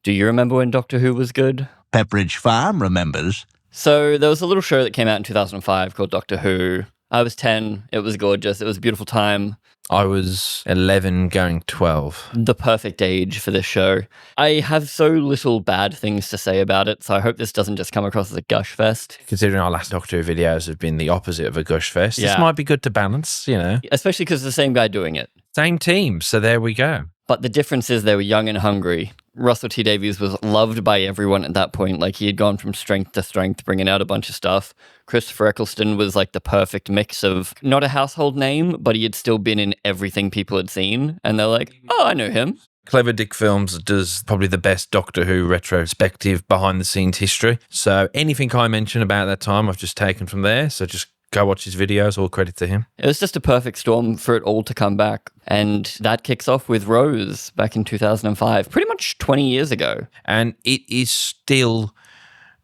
Do you remember when Doctor Who was good? Pepperidge Farm remembers. So there was a little show that came out in 2005 called Doctor Who. I was 10. It was gorgeous. It was a beautiful time. I was 11 going 12. The perfect age for this show. I have so little bad things to say about it, so I hope this doesn't just come across as a gush fest. Considering our last Doctor Who videos have been the opposite of a gush fest, this might be good to balance, you know. Especially because it's the same guy doing it. Same team, so there we go. But the difference is they were young and hungry. Russell T Davies was loved by everyone at that point. Like, he had gone from strength to strength, bringing out a bunch of stuff. Christopher Ecclestone was like the perfect mix of not a household name, but he had still been in everything people had seen. And they're like, oh, I know him. Clever Dick Films does probably the best Doctor Who retrospective behind-the-scenes history. So anything I mention about that time, I've just taken from there. So just go watch his videos, all credit to him. It was just a perfect storm for it all to come back. And that kicks off with Rose back in 2005, pretty much 20 years ago. And it is still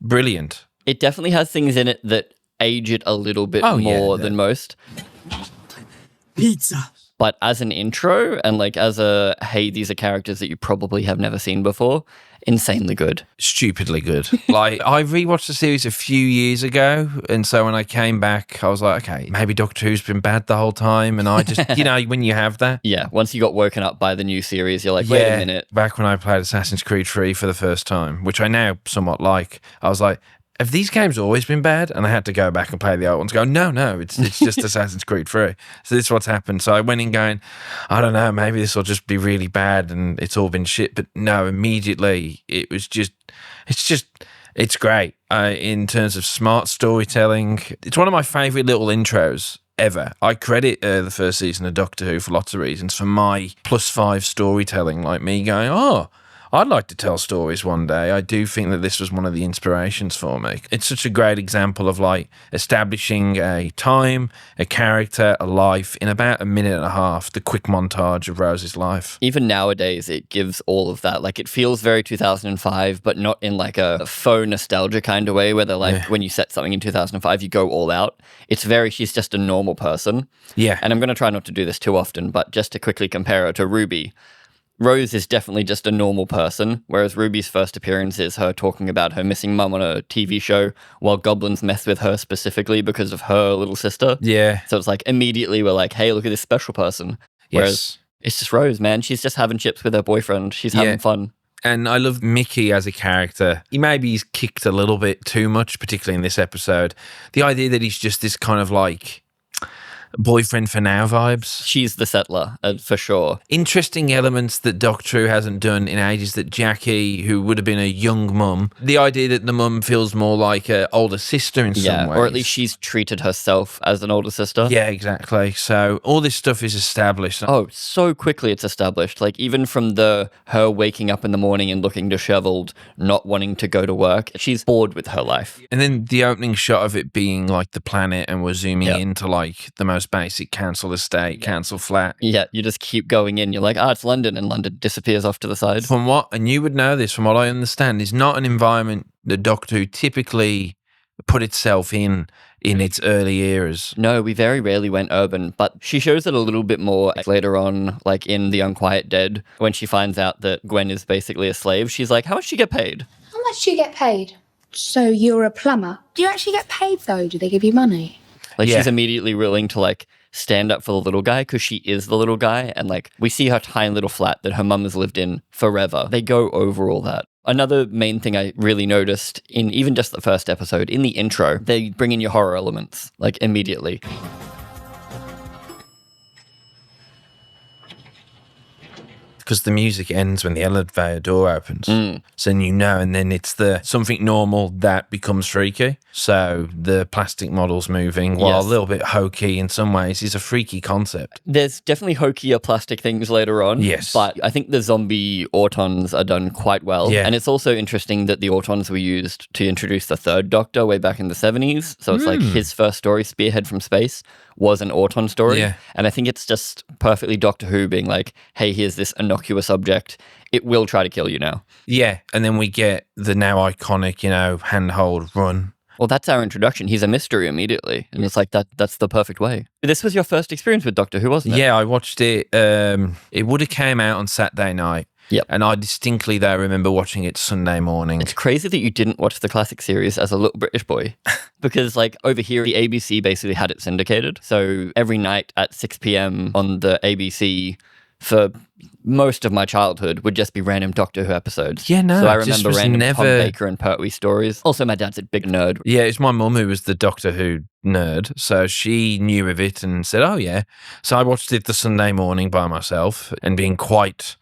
brilliant. It definitely has things in it that age it a little bit more than most. Pizza. But as an intro and like as a, hey, these are characters that you probably have never seen before, insanely good. Stupidly good. Like, I rewatched the series a few years ago, and so when I came back, I was like, okay, maybe Doctor Who's been bad the whole time, and I just, you know, when you have that. Yeah, once you got woken up by the new series, you're like, wait a minute. Back when I played Assassin's Creed 3 for the first time, which I now somewhat like, I was like, have these games always been bad? And I had to go back and play the old ones. Go, no, it's just Assassin's Creed 3. So this is what's happened. So I went in going, I don't know, maybe this will just be really bad and it's all been shit. But no, immediately it was it's great in terms of smart storytelling. It's one of my favourite little intros ever. I credit the first season of Doctor Who for lots of reasons for my +5 storytelling, like me going, oh, I'd like to tell stories one day. I do think that this was one of the inspirations for me. It's such a great example of like establishing a time, a character, a life in about a minute and a half, the quick montage of Rose's life. Even nowadays, it gives all of that. Like, it feels very 2005, but not in like a faux nostalgia kind of way where they're like, when you set something in 2005, you go all out. It's very, she's just a normal person. Yeah. And I'm going to try not to do this too often, but just to quickly compare her to Ruby. Rose is definitely just a normal person, whereas Ruby's first appearance is her talking about her missing mum on a TV show, while goblins mess with her specifically because of her little sister. Yeah. So it's like immediately we're like, hey, look at this special person. Whereas it's just Rose, man. She's just having chips with her boyfriend. She's having fun. And I love Mickey as a character. He's kicked a little bit too much, particularly in this episode. The idea that he's just this kind of like boyfriend for now vibes. She's the settler, for sure. Interesting elements that Doctor Who hasn't done in ages, that Jackie, who would have been a young mum, the idea that the mum feels more like an older sister in some ways. Or at least she's treated herself as an older sister. Yeah, exactly. So all this stuff is established. Oh, so quickly it's established. Like, even from her waking up in the morning and looking disheveled, not wanting to go to work, she's bored with her life. And then the opening shot of it being like the planet, and we're zooming into like the most basic council estate, council flat. Yeah, you just keep going in. You're like, it's London, and London disappears off to the side. And you would know this, from what I understand, is not an environment that Doctor Who typically put itself in its early eras. No, we very rarely went urban, but she shows it a little bit more later on, like in The Unquiet Dead, when she finds out that Gwen is basically a slave. She's like, how much do you get paid? How much do you get paid? So you're a plumber. Do you actually get paid, though? Do they give you money? Like, she's immediately willing to, like, stand up for the little guy because she is the little guy. And, like, we see her tiny little flat that her mum has lived in forever. They go over all that. Another main thing I really noticed in even just the first episode, in the intro, they bring in your horror elements, like, immediately. Because the music ends when the elevator door opens. So then and then it's the something normal that becomes freaky. So the plastic model's moving, while a little bit hokey in some ways, is a freaky concept. There's definitely hokier plastic things later on. Yes. But I think the zombie autons are done quite well. Yeah. And it's also interesting that the autons were used to introduce the third Doctor way back in the 70s. So it's like his first story, Spearhead from Space, was an auton story. Yeah. And I think it's just perfectly Doctor Who being like, hey, here's this innocuous object. It will try to kill you now. Yeah, and then we get the now iconic, handhold run. Well, that's our introduction. He's a mystery immediately. And it's like, that's the perfect way. This was your first experience with Doctor Who, wasn't it? Yeah, I watched it. It would have came out on Saturday night. Yep. And I distinctly, though, remember watching it Sunday morning. It's crazy that you didn't watch the classic series as a little British boy. Because, like, over here, the ABC basically had it syndicated. So every night at 6 p.m. on the ABC for most of my childhood would just be random Doctor Who episodes. Yeah, no. So I it just remember was random never... Tom Baker and Pertwee stories. Also, my dad's a big nerd. Yeah, it's my mum who was the Doctor Who nerd. So she knew of it and said, oh, yeah. So I watched it the Sunday morning by myself and being quite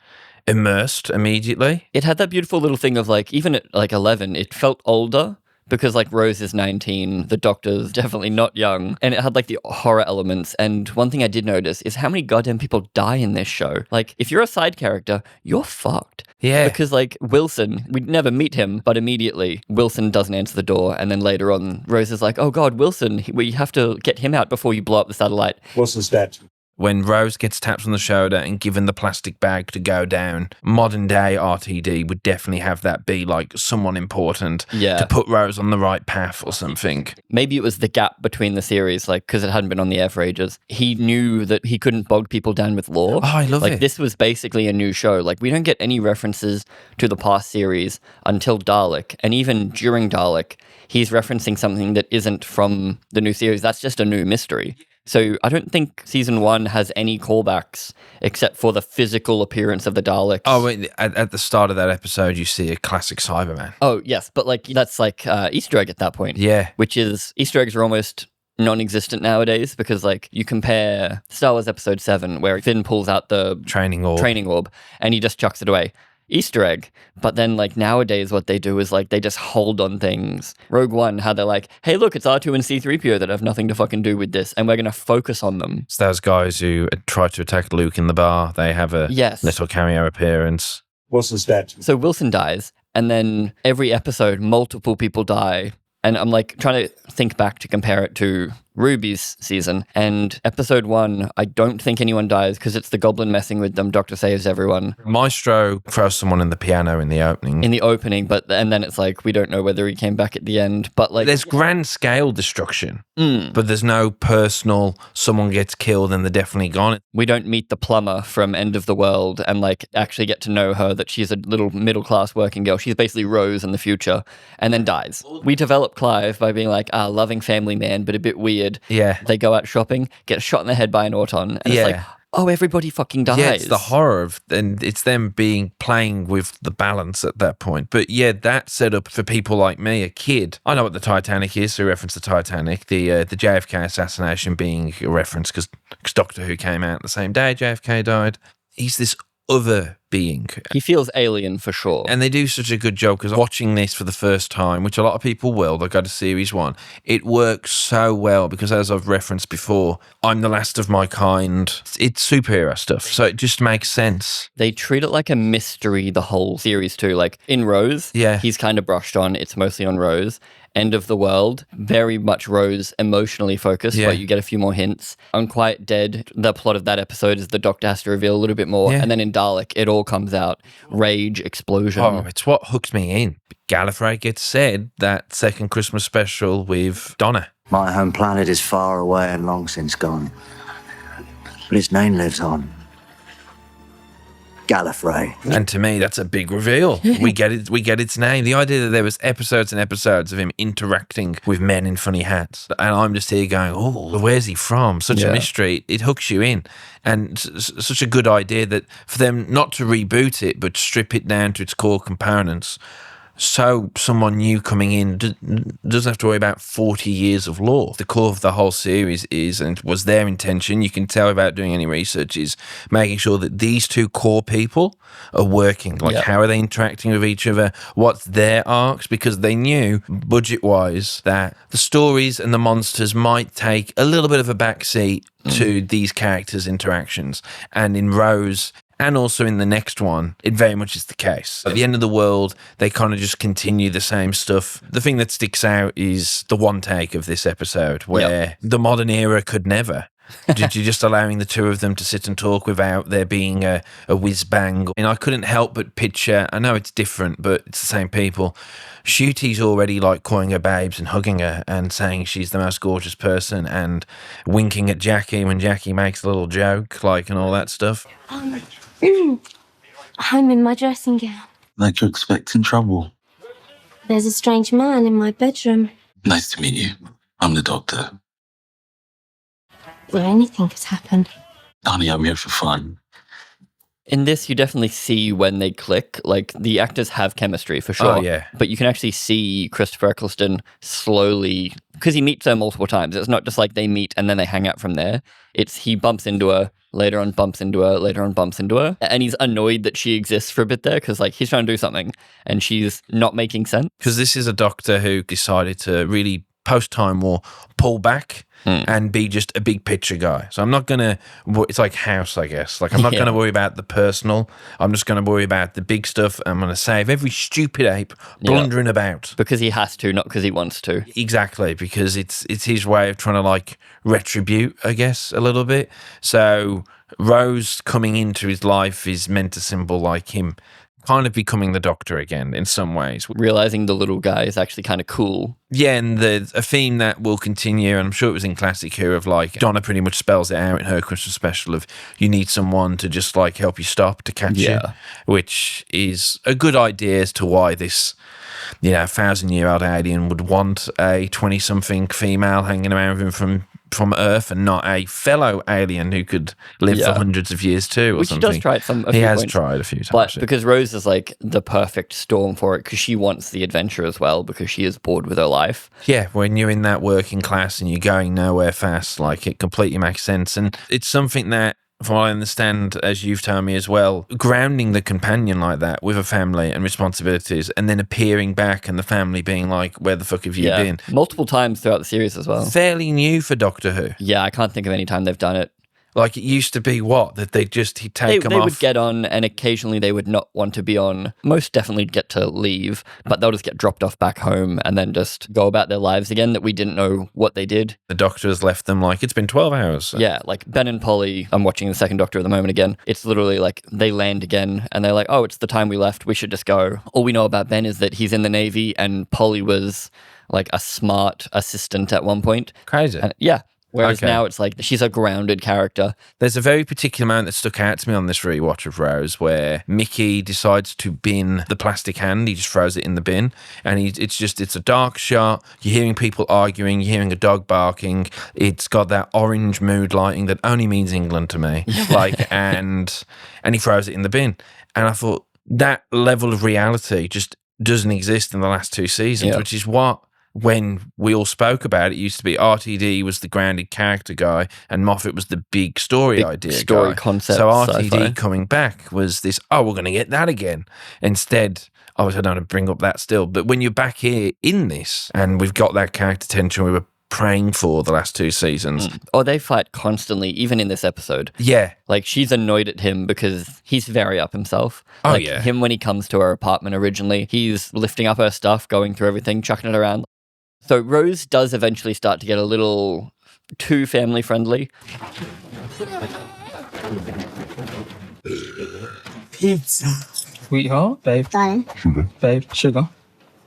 immersed immediately. It had that beautiful little thing of, like, even at, like, 11, it felt older. Because, like, Rose is 19, the Doctor's definitely not young, and it had, like, the horror elements. And one thing I did notice is how many goddamn people die in this show. Like, if you're a side character, you're fucked. Yeah. Because, like, Wilson, we'd never meet him, but immediately Wilson doesn't answer the door, and then later on, Rose is like, oh god, Wilson, we have to get him out before you blow up the satellite. Wilson's dead. When Rose gets tapped on the shoulder and given the plastic bag to go down, modern day RTD would definitely have that be like someone important to put Rose on the right path or something. Maybe it was the gap between the series, like, because it hadn't been on the air for ages. He knew that he couldn't bog people down with lore. Oh, I love it. Like, this was basically a new show. Like, we don't get any references to the past series until Dalek. And even during Dalek, he's referencing something that isn't from the new series. That's just a new mystery. So I don't think season 1 has any callbacks except for the physical appearance of the Daleks. Oh, wait, at the start of that episode, you see a classic Cyberman. Oh, yes, but like that's like Easter egg at that point. Yeah. Which is, Easter eggs are almost non-existent nowadays because, like, you compare Star Wars Episode 7 where Finn pulls out the training orb and he just chucks it away. Easter egg. But then, like, nowadays what they do is, like, they just hold on things. Rogue One, how they're like, hey, look, it's R2 and C-3PO that have nothing to fucking do with this, and we're going to focus on them. It's those guys who tried to attack Luke in the bar. They have a little cameo appearance. Wilson's dead. So Wilson dies, and then every episode, multiple people die. And I'm, like, trying to think back to compare it to Ruby's season. And episode 1, I don't think anyone dies because it's the goblin messing with them. Doctor saves everyone. Maestro throws someone in the piano in the opening. And then it's like, we don't know whether he came back at the end. But, like, there's grand scale destruction, but there's no personal, someone gets killed and they're definitely gone. We don't meet the plumber from End of the World and, like, actually get to know her, that she's a little middle-class working girl. She's basically Rose in the future, and then dies. We develop Clive by being like, loving family man, but a bit weird. Yeah. They go out shopping, get shot in the head by an Auton, and it's like, oh, everybody fucking dies. Yeah, it's the horror of, and it's them playing with the balance at that point. But yeah, that's set up for people like me, a kid. I know what the Titanic is, so reference the Titanic. The JFK assassination being a reference because Doctor Who came out the same day JFK died. He's this other being. He feels alien for sure. And they do such a good job because watching this for the first time, which a lot of people will, they'll go to series 1, it works so well because, as I've referenced before, I'm the last of my kind. It's superhero stuff, so it just makes sense. They treat it like a mystery, the whole series too. Like in Rose, he's kind of brushed on, it's mostly on Rose. End of the World, very much Rose emotionally focused, but you get a few more hints. Unquiet Dead, the plot of that episode is the Doctor has to reveal a little bit more. And then in Dalek, it all comes out. Rage, explosion. Oh, it's what hooked me in. Gallifrey gets said that second Christmas special with Donna. My home planet is far away and long since gone. But its name lives on. Gallifrey. And to me, that's a big reveal. We get it. We get its name. The idea that there was episodes and episodes of him interacting with men in funny hats, and I'm just here going, "Oh, where's he from?" Such a mystery. It hooks you in, and such a good idea that for them not to reboot it, but strip it down to its core components. So someone new coming in doesn't have to worry about 40 years of lore. The core of the whole series is, and it was their intention, you can tell without doing any research, is making sure that these two core people are working. Like, how are they interacting with each other? What's their arcs? Because they knew, budget-wise, that the stories and the monsters might take a little bit of a backseat to these characters' interactions. And in Rose, and also in the next one, it very much is the case. At the End of the World, they kind of just continue the same stuff. The thing that sticks out is the one take of this episode where the modern era could never. You're just allowing the two of them to sit and talk without there being a whiz-bang. And I couldn't help but picture, I know it's different, but it's the same people. Shooty's already like calling her babes and hugging her and saying she's the most gorgeous person and winking at Jackie when Jackie makes a little joke, like, and all that stuff. I'm in my dressing gown. Like you're expecting trouble. There's a strange man in my bedroom. Nice to meet you. I'm the doctor. Well, anything could happen. Honey, I'm here for fun. In this, you definitely see when they click. Like, the actors have chemistry for sure. Oh, yeah. But you can actually see Christopher Eccleston slowly, because he meets her multiple times. It's not just like they meet and then they hang out from there. It's he bumps into her, later on bumps into her, later on bumps into her. And he's annoyed that she exists for a bit there because, like, he's trying to do something and she's not making sense. Because this is a doctor who decided to really, post-Time War, pull back and be just a big picture guy. So I'm not going to, it's like House, I guess. Like, I'm not going to worry about the personal. I'm just going to worry about the big stuff. I'm going to save every stupid ape blundering about. Because he has to, not because he wants to. Exactly, because it's his way of trying to, like, retribute, I guess, a little bit. So Rose coming into his life is meant to symbol, like, him kind of becoming the Doctor again in some ways. Realizing the little guy is actually kind of cool. Yeah, and there's a theme that will continue, and I'm sure it was in Classic Who, of like, Donna pretty much spells it out in her Christmas special of you need someone to just like help you stop, to catch you, which is a good idea as to why this, 1,000-year-old alien would want a 20-something female hanging around with him from Earth and not a fellow alien who could live for hundreds of years too, or Which something. he does try at a he few has points. tried a few times. But because Rose is like the perfect storm for it, because she wants the adventure as well, because she is bored with her life. Yeah, when you're in that working class and you're going nowhere fast, like, it completely makes sense. And it's something that, from what I understand, as you've told me as well, grounding the companion like that with a family and responsibilities, and then appearing back and the family being like, where the fuck have you been? Multiple times throughout the series as well. Fairly new for Doctor Who. Yeah, I can't think of any time they've done it. Like, it used to be that he'd take them They off. would get on, and occasionally they would not want to be on. Most definitely get to leave, but they'll just get dropped off back home and then just go about their lives again that we didn't know what they did. The Doctor has left them like, it's been 12 hours. Yeah, like Ben and Polly, I'm watching the second Doctor at the moment again. It's literally like they land again and they're like, oh, it's the time we left. We should just go. All we know about Ben is that he's in the Navy and Polly was like a smart assistant at one point. Crazy. And, yeah. Whereas now it's like she's a grounded character. There's a very particular moment that stuck out to me on this rewatch of Rose where Mickey decides to bin the plastic hand. He just throws it in the bin. And it's a dark shot. You're hearing people arguing. You're hearing a dog barking. It's got that orange mood lighting that only means England to me. And he throws it in the bin. And I thought that level of reality just doesn't exist in the last two seasons, which is what, when we all spoke about it, used to be RTD was the grounded character guy and Moffat was the big story idea story guy. concept. So RTD sci-fi. coming back was this, we're going to get that again. Instead, obviously I don't want to bring up that still, but when you're back here in this and we've got that character tension we were praying for the last two seasons. Oh, they fight constantly, even in this episode. Yeah. Like, she's annoyed at him because he's very up himself. Oh, like, yeah. Him when he comes to her apartment originally, he's lifting up her stuff, going through everything, chucking it around. So Rose does eventually start to get a little too family friendly. Pizza. Sweetheart, babe. Darling. Babe, sugar.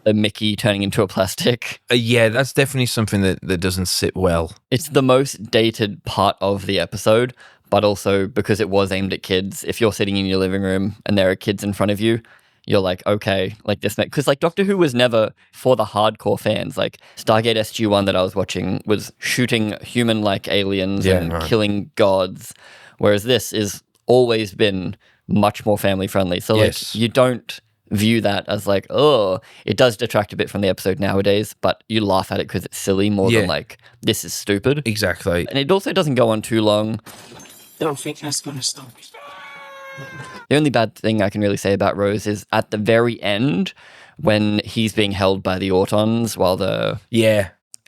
Mickey turning into a plastic. Yeah, that's definitely something that doesn't sit well. It's the most dated part of the episode, but also because it was aimed at kids. If you're sitting in your living room and there are kids in front of you, you're like, okay, like this, because like Doctor Who was never for the hardcore fans. Like Stargate SG-1 that I was watching was shooting human-like aliens and killing gods, whereas this is always been much more family-friendly. So like you don't view that as like, oh, it does detract a bit from the episode nowadays, but you laugh at it because it's silly more than like, this is stupid. Exactly. And it also doesn't go on too long. Don't think that's gonna stop me. The only bad thing I can really say about Rose is at the very end, when he's being held by the Autons while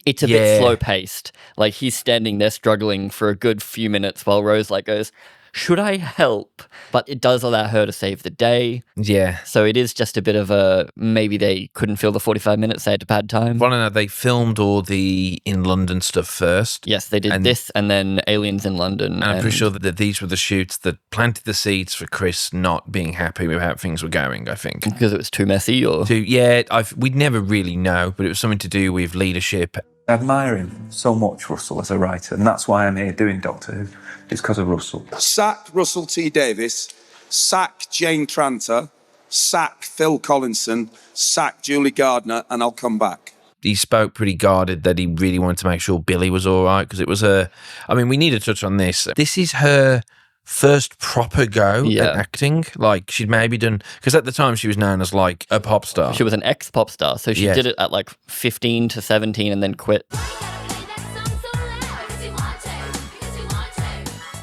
it's a bit slow paced. Like he's standing there struggling for a good few minutes while Rose like goes, should I help? But it does allow her to save the day. Yeah. So it is just a bit of a, maybe they couldn't fill the 45 minutes, they had a bad time. Well, no, they filmed all the in London stuff first. Yes, they did this and then Aliens in London. And I'm pretty sure that these were the shoots that planted the seeds for Chris not being happy with how things were going, I think. Because it was too messy or? We'd never really know, but it was something to do with leadership. I admire him so much, Russell, as a writer, and that's why I'm here doing Doctor Who. It's because of Russell. Sacked Russell T Davies, sack Jane Tranter, sack Phil Collinson, sack Julie Gardner, and I'll come back. He spoke pretty guarded that he really wanted to make sure Billie was all right, because it was we need to touch on this. This is her first proper go at acting. Like, she'd maybe done, because at the time she was known as like a pop star. She was an ex-pop star, so she did it at like 15 to 17 and then quit.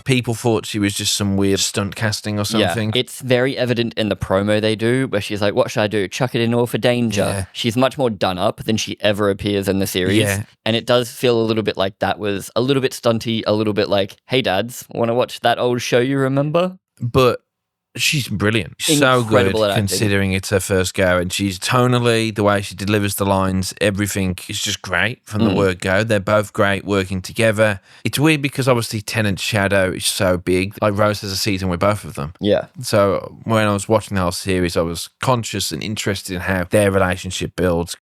People thought she was just some weird stunt casting or something. Yeah, it's very evident in the promo they do, where she's like, what should I do? Chuck it in all for danger. Yeah. She's much more done up than she ever appears in the series. Yeah. And it does feel a little bit like that was a little bit stunty, a little bit like, hey dads, want to watch that old show you remember? But she's brilliant. So good Incredible at acting. considering it's her first go. And she's tonally, the way she delivers the lines, everything is just great from the word go. They're both great working together. It's weird because obviously Tennant's shadow is so big. Like, Rose has a season with both of them. Yeah. So when I was watching the whole series, I was conscious and interested in how their relationship builds.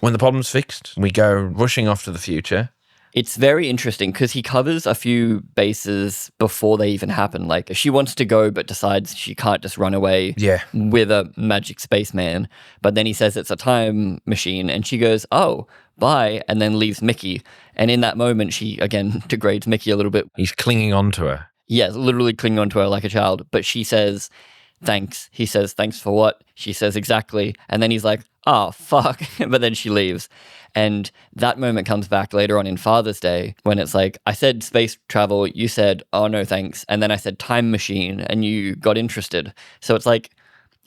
When the problem's fixed, we go rushing off to the future. It's very interesting because he covers a few bases before they even happen. Like, she wants to go but decides she can't just run away with a magic spaceman. But then he says it's a time machine and she goes, oh, bye, and then leaves Mickey. And in that moment, she, again, degrades Mickey a little bit. He's clinging on to her. Yeah, literally clinging onto her like a child. But she says, thanks. He says, thanks for what? She says, exactly. And then he's like, oh, fuck. But then she leaves. And that moment comes back later on in Father's Day when it's like, I said space travel, you said, oh, no, thanks. And then I said time machine and you got interested. So it's like,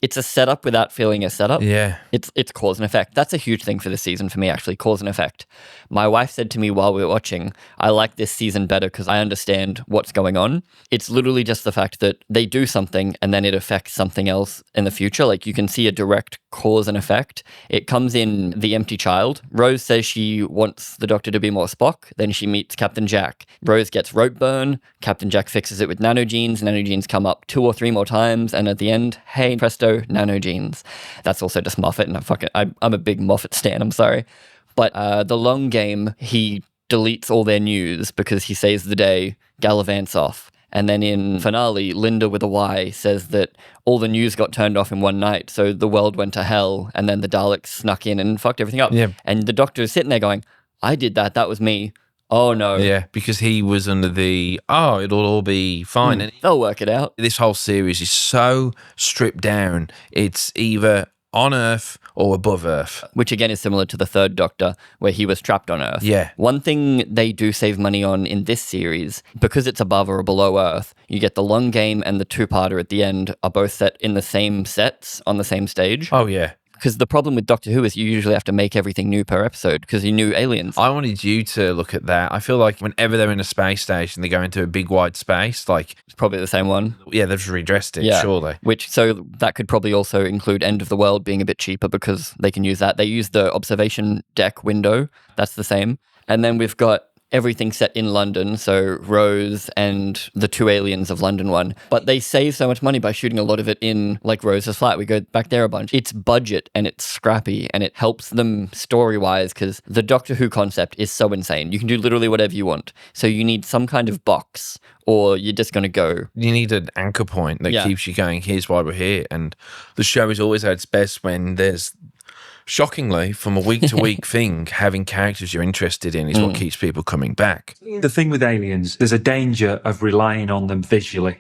it's a setup without feeling a setup. Yeah. It's cause and effect. That's a huge thing for this season for me, actually, cause and effect. My wife said to me while we were watching, I like this season better because I understand what's going on. It's literally just the fact that they do something and then it affects something else in the future. Like, you can see a direct cause and effect. It comes in The Empty Child. Rose says she wants the Doctor to be more Spock. Then she meets Captain Jack. Rose gets rope burn. Captain Jack fixes it with nanogenes. Nanogenes come up 2 or 3 more times. And at the end, hey, presto, nanogenes. That's also just Moffat, and I'm a big Moffat stan, I'm sorry. But the long game, he deletes all their news because he saves the day, gallivants off. And then in finale, Linda with a Y says that all the news got turned off in one night, so the world went to hell, and then the Daleks snuck in and fucked everything up. Yeah. And the Doctor is sitting there going, I did that was me. Oh no. Yeah, because he was under the, it'll all be fine. And they'll work it out. this whole series is so stripped down. It's either on Earth or above Earth. Which again is similar to the third Doctor, where he was trapped on Earth. Yeah. One thing they do save money on in this series, because it's above or below Earth, you get the long game and the two-parter at the end are both set in the same sets on the same stage. Oh, yeah. Because the problem with Doctor Who is you usually have to make everything new per episode because you knew aliens. I wanted you to look at that. I feel like whenever they're in a space station, they go into a big wide space. Like, it's probably the same one. Yeah, they've just redressed it, surely. So that could probably also include End of the World being a bit cheaper because they can use that. They use the observation deck window. That's the same. And then we've got everything set in London, so Rose and the 2 aliens of London one. But they save so much money by shooting a lot of it in, like, Rose's flat. We go back there a bunch. It's budget and it's scrappy and it helps them story-wise because the Doctor Who concept is so insane. You can do literally whatever you want. So you need some kind of box or you're just going to go. You need an anchor point that keeps you going, here's why we're here. And the show is always at its best when there's, shockingly, from a week-to-week thing, having characters you're interested in is what keeps people coming back. The thing with aliens, there's a danger of relying on them visually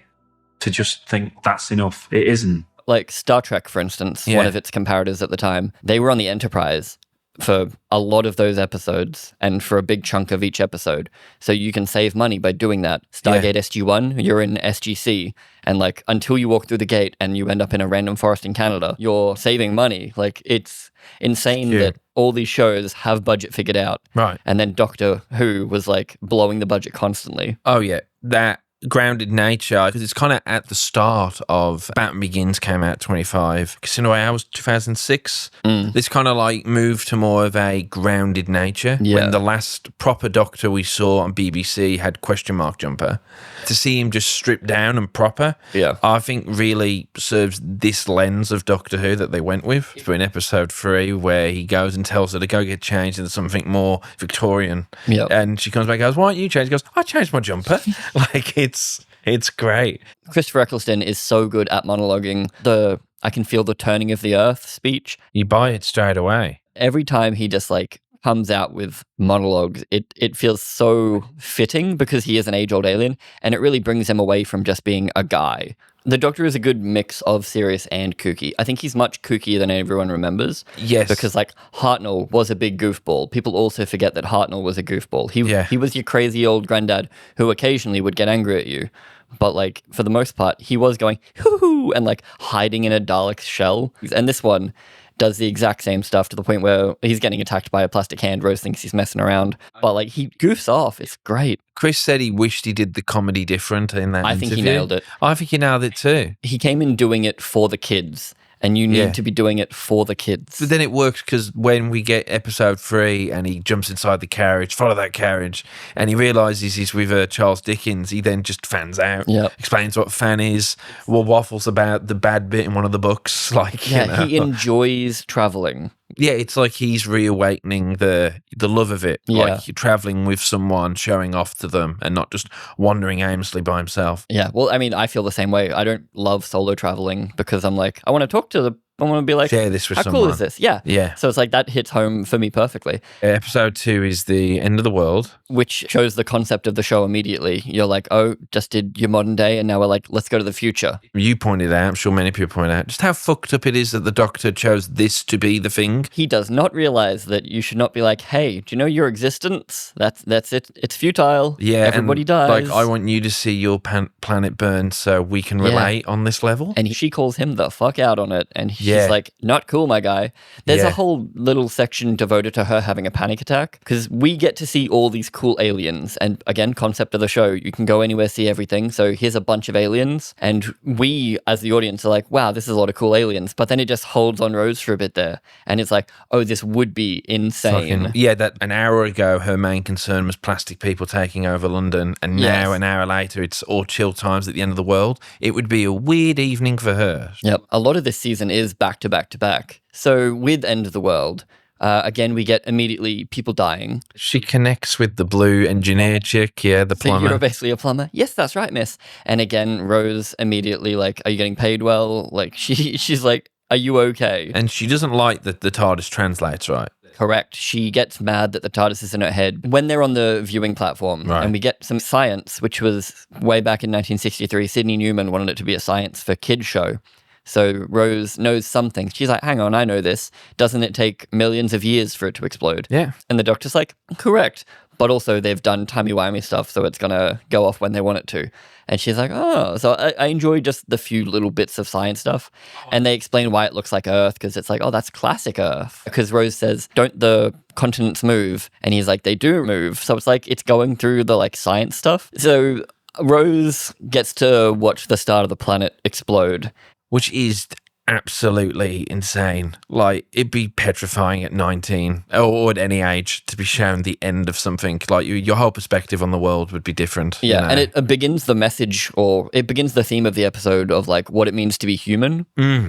to just think that's enough. It isn't. Like Star Trek, for instance, one of its comparators at the time, they were on the Enterprise for a lot of those episodes and for a big chunk of each episode. So you can save money by doing that. Stargate SG-1, you're in SGC. And like, until you walk through the gate and you end up in a random forest in Canada, you're saving money. Like, it's insane that all these shows have budget figured out. Right. And then Doctor Who was like blowing the budget constantly. Oh, yeah. That grounded nature, because it's kind of at the start of Batman Begins came out 25. Casino Royale was 2006. This kind of like moved to more of a grounded nature. Yeah. When the last proper Doctor we saw on BBC had question mark jumper. To see him just stripped down and proper, I think really serves this lens of Doctor Who that they went with. For in episode 3 where he goes and tells her to go get changed into something more Victorian. And she comes back and goes, why don't you change? He goes, I changed my jumper. Like, it's It's great. Christopher Eccleston is so good at monologuing the I can feel the turning of the earth speech. You buy it straight away. Every time he just like comes out with monologues, it feels so fitting because he is an age-old alien, and it really brings him away from just being a guy. The Doctor is a good mix of serious and kooky. I think he's much kookier than everyone remembers. Yes. Because, like, Hartnell was a big goofball. People also forget that Hartnell was a goofball. He was your crazy old granddad who occasionally would get angry at you. But, like, for the most part, he was going, hoo-hoo, and, like, hiding in a Dalek shell. And this one does the exact same stuff to the point where he's getting attacked by a plastic hand. Rose thinks he's messing around. But, like, he goofs off. It's great. Chris said he wished he did the comedy different in that I interview. think he nailed it. I think he nailed it too. He came in doing it for the kids, and you need to be doing it for the kids. But then it works because when we get episode 3 and he jumps inside the carriage, follow that carriage, and he realises he's with Charles Dickens, he then just fans out, explains what fan is, waffles about the bad bit in one of the books. Like, Yeah, you know. he enjoys traveling. Yeah, it's like he's reawakening the love of it. Yeah. Like traveling with someone, showing off to them, and not just wandering aimlessly by himself. Yeah, well, I mean, I feel the same way. I don't love solo traveling because I'm like, I want to talk to I want to be like, share this with how someone. cool is this? Yeah. Yeah. So it's like that hits home for me perfectly. Episode 2 is the end of the world. Which shows the concept of the show immediately. You're like, oh, just did your modern day, and now we're like, let's go to the future. You pointed out, I'm sure many people point out, just how fucked up it is that the Doctor chose this to be the thing. He does not realize that you should not be like, hey, do you know your existence? That's it. It's futile. Yeah, everybody and, dies. Like, I want you to see your planet burn so we can relate on this level. And she calls him the fuck out on it, and she's like, not cool, my guy. There's a whole little section devoted to her having a panic attack because we get to see all these cool aliens. And again, concept of the show, you can go anywhere, see everything. So here's a bunch of aliens, and we as the audience are like, wow, this is a lot of cool aliens. But then it just holds on Rose for a bit there, and it's like, oh, this would be insane. That an hour ago her main concern was plastic people taking over London, and now an hour later it's all chill times at the end of the world. It would be a weird evening for her. Yep, a lot of this season is back to back to back. So with End of the World, again, we get immediately people dying. She connects with the blue engineer chick, the plumber. So you're basically a plumber? Yes, that's right, miss. And again, Rose immediately like, are you getting paid well? Like, she's like, are you okay? And she doesn't like that the TARDIS translates right. Correct. She gets mad that the TARDIS is in her head when they're on the viewing platform. Right. And we get some science, which was way back in 1963. Sidney Newman wanted it to be a science for kids show. So Rose knows something. She's like, hang on, I know this. Doesn't it take millions of years for it to explode? Yeah. And the Doctor's like, correct. But also they've done timey-wimey stuff, so it's going to go off when they want it to. And she's like, oh. So I enjoy just the few little bits of science stuff. And they explain why it looks like Earth, because it's like, oh, that's classic Earth. Because Rose says, don't the continents move? And he's like, they do move. So it's like, it's going through the like science stuff. So Rose gets to watch the start of the planet explode. Which is absolutely insane. Like, it'd be petrifying at 19 or at any age to be shown the end of something. Like, your whole perspective on the world would be different. Yeah, you know? and it begins the message, or it begins the theme of the episode of like what it means to be human.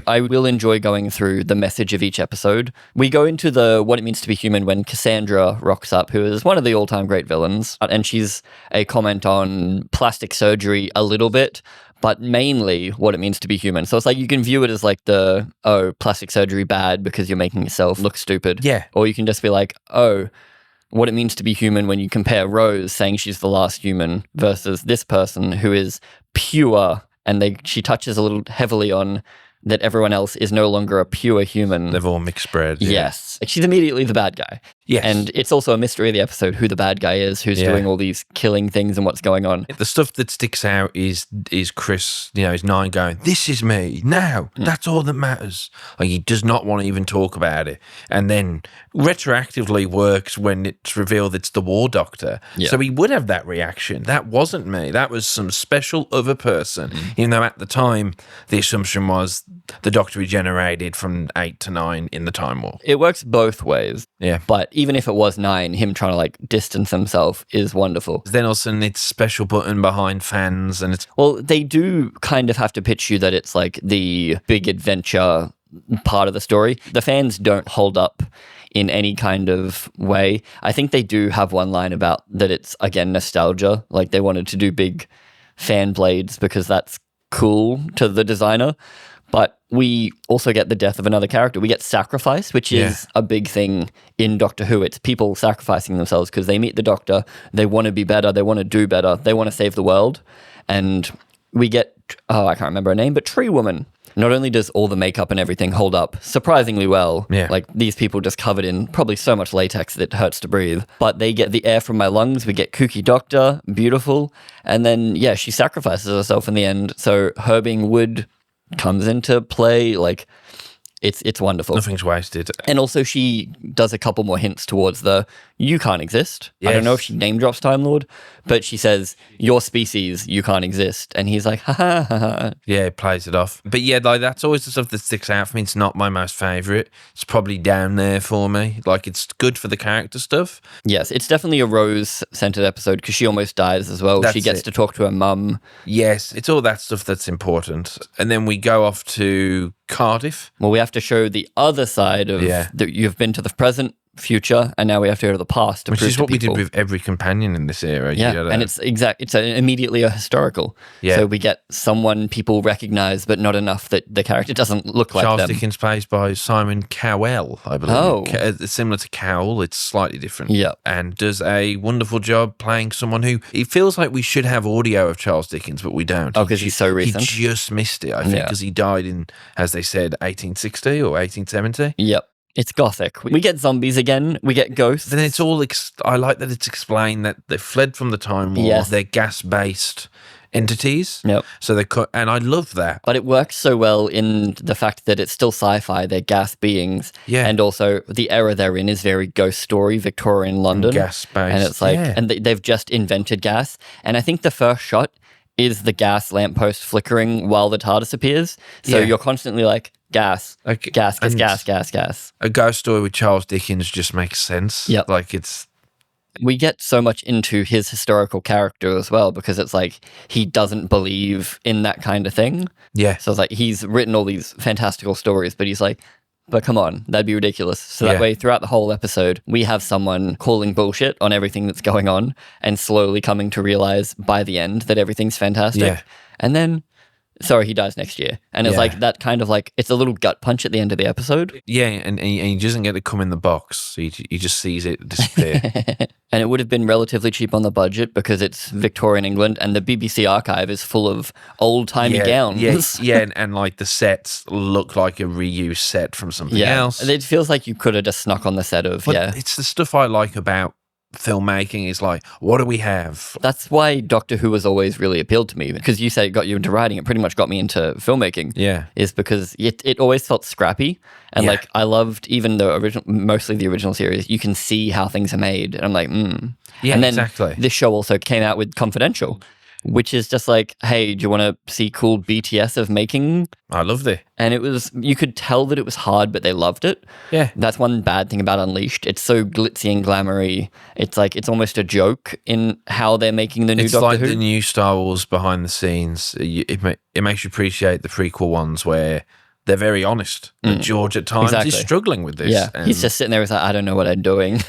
I will enjoy going through the message of each episode. We go into the what it means to be human when Cassandra rocks up, who is one of the all-time great villains, and she's a comment on plastic surgery a little bit, but mainly what it means to be human. So it's like you can view it as like plastic surgery bad because you're making yourself look stupid. Yeah. Or you can just be like, oh, what it means to be human when you compare Rose saying she's the last human versus this person who is pure, and she touches a little heavily on that everyone else is no longer a pure human. They've all mixed bread. Yeah. Yes. She's immediately the bad guy. Yes. And it's also a mystery of the episode who the bad guy is, who's doing all these killing things and what's going on. The stuff that sticks out is Chris, his 9 going, this is me, now, that's all that matters. Like, he does not want to even talk about it. And then retroactively works when it's revealed it's the War Doctor. Yeah. So he would have that reaction. That wasn't me. That was some special other person. Even though at the time, the assumption was the Doctor regenerated from 8 to 9 in the Time War. It works both ways. Yeah. But even if it was 9, him trying to like distance himself is wonderful. Then all of a sudden it's special button behind fans, and it's... Well, they do kind of have to pitch you that it's like the big adventure part of the story. The fans don't hold up in any kind of way. I think they do have one line about that it's, again, nostalgia. Like they wanted to do big fan blades because that's cool to the designer. But we also get the death of another character. We get sacrifice, which is a big thing in Doctor Who. It's people sacrificing themselves because they meet the Doctor, they want to be better, they want to do better, they want to save the world. And we get, I can't remember her name, but Tree Woman. Not only does all the makeup and everything hold up surprisingly well, like these people just covered in probably so much latex that it hurts to breathe, but they get the air from my lungs. We get Kooky Doctor, beautiful. And then, she sacrifices herself in the end. So her being wood comes into play. Like, it's wonderful. Nothing's wasted. And also she does a couple more hints towards the you can't exist. I don't know if she name drops Time Lord, but she says your species, you can't exist. And he's like, ha ha ha ha. Yeah, it plays it off. But yeah, like that's always the stuff that sticks out for me. It's not my most favourite. It's probably down there for me. Like, it's good for the character stuff. Yes, it's definitely a Rose-centered episode because she almost dies as well. She gets to talk to her mum. Yes, it's all that stuff that's important. And then we go off to Cardiff. Well, we have to show the other side of that. You've been to the present, future, and now we have to go to the past to which prove is what to we did people. with every companion in this era. And it's immediately a historical. So we get someone people recognize, but not enough that the character doesn't look like Charles them. Dickens plays by Simon Cowell, I believe. It's similar to Cowell, it's slightly different. And does a wonderful job playing someone who, it feels like we should have audio of Charles Dickens, but we don't. Because he's so recent. He just missed it, I think, because he died in, as they said, 1860 or 1870. It's gothic. We get zombies again. We get ghosts. Then it's all, I like that it's explained that they fled from the Time War. They're gas-based entities. So they and I love that. But it works so well in the fact that it's still sci-fi. They're gas beings. And also the era they're in is very ghost story, Victorian London. Gas-based. And it's like, and they've just invented gas. And I think the first shot is the gas lamppost flickering while the TARDIS appears. So you're constantly like, gas. A ghost story with Charles Dickens just makes sense. Like, it's... We get so much into his historical character as well because it's like he doesn't believe in that kind of thing. So it's like he's written all these fantastical stories, but he's like, but come on, that'd be ridiculous. So that way, throughout the whole episode, we have someone calling bullshit on everything that's going on and slowly coming to realize by the end that everything's fantastic. And then... Sorry, he dies next year. And it's like that kind of like, it's a little gut punch at the end of the episode. And he doesn't get to come in the box. He just sees it disappear. And it would have been relatively cheap on the budget because it's Victorian England and the BBC archive is full of old-timey gowns. And like the sets look like a reused set from something else. It feels like you could have just snuck on the set of, It's the stuff I like about filmmaking is like, what do we have? That's why Doctor Who has always really appealed to me because you say it got you into writing. It pretty much got me into filmmaking. Is because it always felt scrappy. And like, I loved even mostly the original series. You can see how things are made. And I'm like, Yeah, and then exactly. This show also came out with Confidential, which is just like, hey, do you want to see cool BTS of making? I loved it. And you could tell that it was hard, but they loved it. That's one bad thing about Unleashed. It's so glitzy and glamoury. It's like, it's almost a joke in how they're making the new Doctor Who. It's like the new Star Wars behind the scenes. It makes you appreciate the prequel ones where they're very honest. George at times is struggling with this. He's just sitting there with like, I don't know what I'm doing.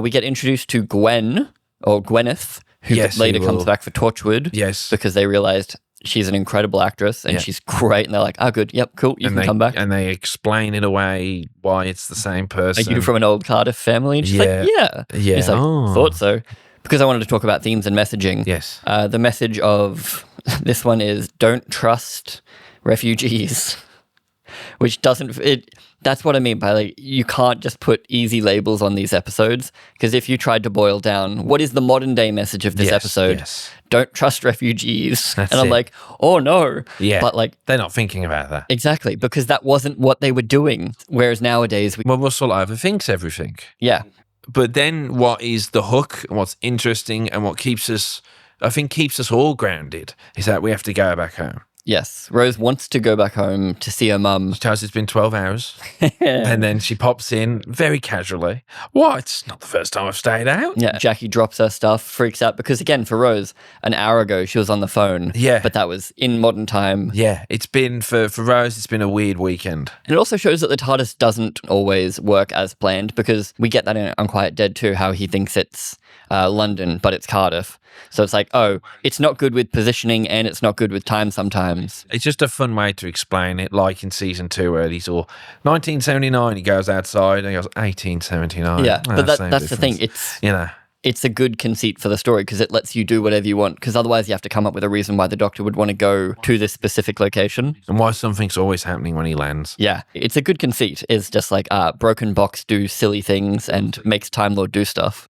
We get introduced to Gwen, or Gwyneth, who later comes back for Torchwood. Because they realized she's an incredible actress and she's great. And they're like, oh, good. Yep, cool. You can come back. And they explain it away why it's the same person. Are you from an old Cardiff family? And she's like, yeah. He's like, thought so. Because I wanted to talk about themes and messaging. The message of this one is don't trust refugees. Which doesn't... That's what I mean by like, you can't just put easy labels on these episodes because if you tried to boil down, what is the modern day message of this episode? Don't trust refugees. I'm like, oh no. But like... They're not thinking about that. Exactly, because that wasn't what they were doing. Whereas nowadays... Russell overthinks everything. But then what is the hook and what's interesting and what keeps us all grounded is that we have to go back home. Yes, Rose wants to go back home to see her mum. She tells us it's been 12 hours. And then she pops in very casually. What? It's not the first time I've stayed out. Yeah, Jackie drops her stuff, freaks out because, again, for Rose, an hour ago she was on the phone. Yeah. But that was in modern time. Yeah, it's been, for Rose, it's been a weird weekend. And it also shows that the TARDIS doesn't always work as planned, because we get that in Unquiet Dead too, how he thinks it's London, but it's Cardiff. So it's like, oh, it's not good with positioning and it's not good with time sometimes. It's just a fun way to explain it, like in season 2 where he saw 1979, he goes outside and he goes 1879. Yeah, but same that's the thing. difference. It's it's a good conceit for the story because it lets you do whatever you want, because otherwise you have to come up with a reason why the Doctor would want to go to this specific location. And why something's always happening when he lands. Yeah, it's a good conceit. It's just like broken box do silly things and makes Time Lord do stuff.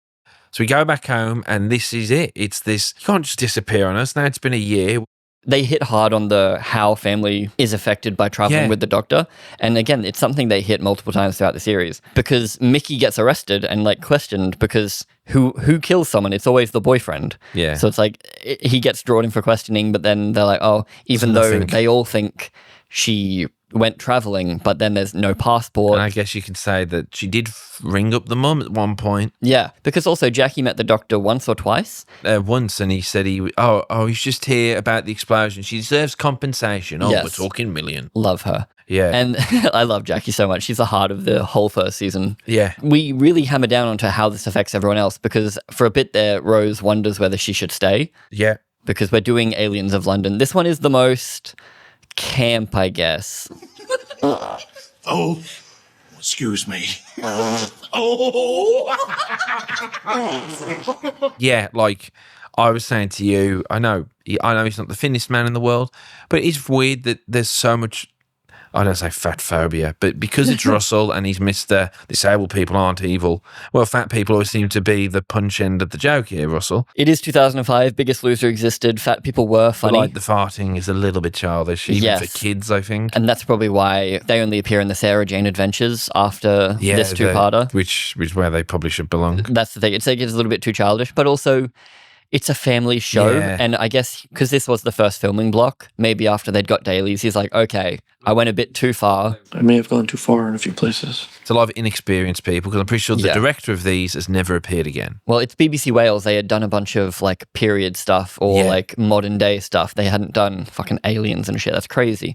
So we go back home and this is it. It's this, you can't just disappear on us. Now it's been a year. They hit hard on the how family is affected by traveling with the Doctor. And again, it's something they hit multiple times throughout the series, because Mickey gets arrested and like questioned because who kills someone? It's always the boyfriend. Yeah. So it's like he gets drawn in for questioning, but then they're like, oh, even though they all think she went traveling, but then there's no passport. And I guess you could say that she did ring up the mum at one point. Yeah, because also Jackie met the Doctor once or twice. Once, and he said he's just here about the explosion. She deserves compensation. Oh, Yes. we're talking million. Love her. Yeah. And I love Jackie so much. She's the heart of the whole first season. Yeah. We really hammer down onto how this affects everyone else, because for a bit there, Rose wonders whether she should stay. Yeah. Because we're doing Aliens of London. This one is the most camp, I guess. Oh, excuse me. Yeah, like I was saying to you, I know he's not the thinnest man in the world, but it's weird that there's so much, I don't say fat phobia, but because it's Russell and he's Mr. Disabled people aren't evil, well, fat people always seem to be the punch end of the joke here, Russell. It is 2005. Biggest Loser existed. Fat people were funny. But like the farting is a little bit childish, even for kids, I think. And that's probably why they only appear in the Sarah Jane Adventures after this two-parter. Which is where they probably should belong. That's the thing. It's like it's a little bit too childish, but also it's a family show. Yeah. And I guess because this was the first filming block, maybe after they'd got dailies, he's like, okay, I went a bit too far. I may have gone too far in a few places. It's a lot of inexperienced people, because I'm pretty sure the director of these has never appeared again. Well, it's BBC Wales. They had done a bunch of like period stuff or like modern day stuff. They hadn't done fucking aliens and shit. That's crazy.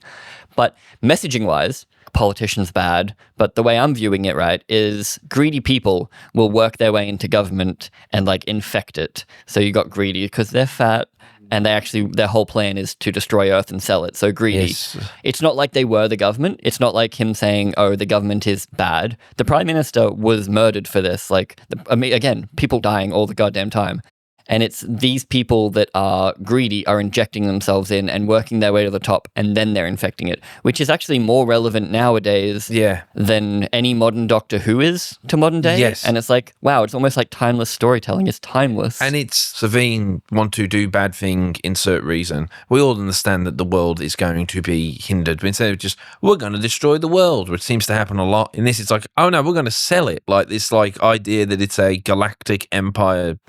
But messaging wise, politicians bad, but the way I'm viewing it, right, is greedy people will work their way into government and like infect it. So you got greedy because they're fat, and their whole plan is to destroy Earth and sell it. So greedy. Yes. It's not like they were the government. It's not like him saying, oh, the government is bad. The Prime Minister was murdered for this. Like, again, people dying all the goddamn time. And it's these people that are greedy are injecting themselves in and working their way to the top, and then they're infecting it, which is actually more relevant nowadays than any modern Doctor Who is to modern day. Yes. And it's like, wow, it's almost like timeless storytelling. It's timeless. And it's Savine want to do bad thing, insert reason. We all understand that the world is going to be hindered. But instead of just, we're going to destroy the world, which seems to happen a lot. In this, it's like, oh no, we're going to sell it. Like this like idea that it's a galactic empire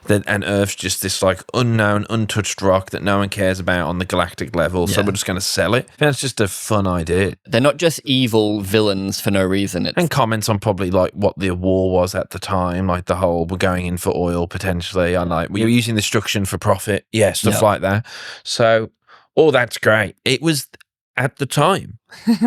and Earth's just this like unknown, untouched rock that no one cares about on the galactic level. So we're just going to sell it. That's just a fun idea. They're not just evil villains for no reason. And comments on probably like what the war was at the time, like the whole we're going in for oil potentially. I like we're using destruction for profit. Yeah, stuff like that. So all that's great. It was at the time.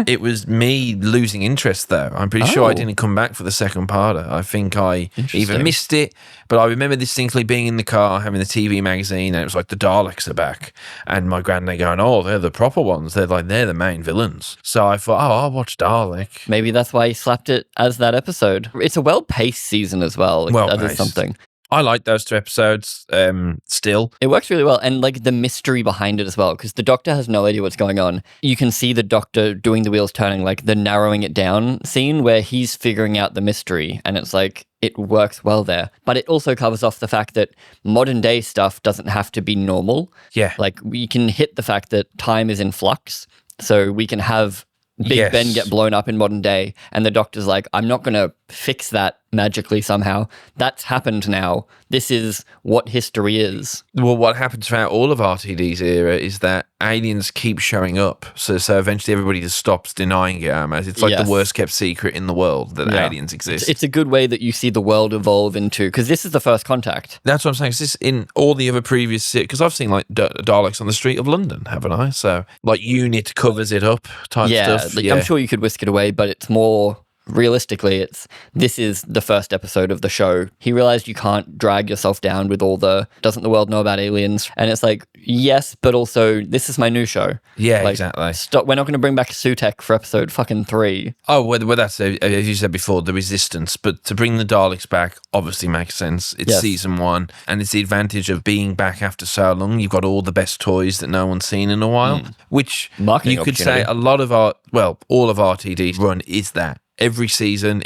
It was me losing interest though. I'm pretty sure I didn't come back for the second parter. I think I either missed it, but I remember distinctly being in the car having the TV magazine and it was like the Daleks are back, and my granddad going, oh, they're the proper ones. They're the main villains. So I thought, oh, I'll watch Dalek. Maybe that's why he slapped it as that episode. It's a well-paced season as well. That is something. I like those 2 episodes still. It works really well. And like the mystery behind it as well, because the Doctor has no idea what's going on. You can see the Doctor doing the wheels turning, like the narrowing it down scene where he's figuring out the mystery. And it's like, it works well there. But it also covers off the fact that modern day stuff doesn't have to be normal. Yeah. Like we can hit the fact that time is in flux. So we can have Big Ben get blown up in modern day, and the Doctor's like, I'm not going to fix that magically somehow. That's happened now. This is what history is. Well, what happens throughout all of RTD's era is that aliens keep showing up. So eventually everybody just stops denying it almost. It's like the worst kept secret in the world that aliens exist. It's a good way that you see the world evolve into, because this is the first contact. That's what I'm saying. 'Cause this in all the other previous, because I've seen like Daleks on the street of London, haven't I? So like Unit covers it up type stuff. I'm sure you could whisk it away, but it's more realistically, this is the first episode of the show. He realized you can't drag yourself down with all doesn't the world know about aliens? And it's like, yes, but also this is my new show. Yeah, like, exactly. Stop. We're not going to bring back Sutek for episode fucking 3. Oh, well, that's, as you said before, the resistance. But to bring the Daleks back obviously makes sense. It's season 1, and it's the advantage of being back after so long. You've got all the best toys that no one's seen in a while, which marketing you could say a lot of all of RTD's run is that. Every season,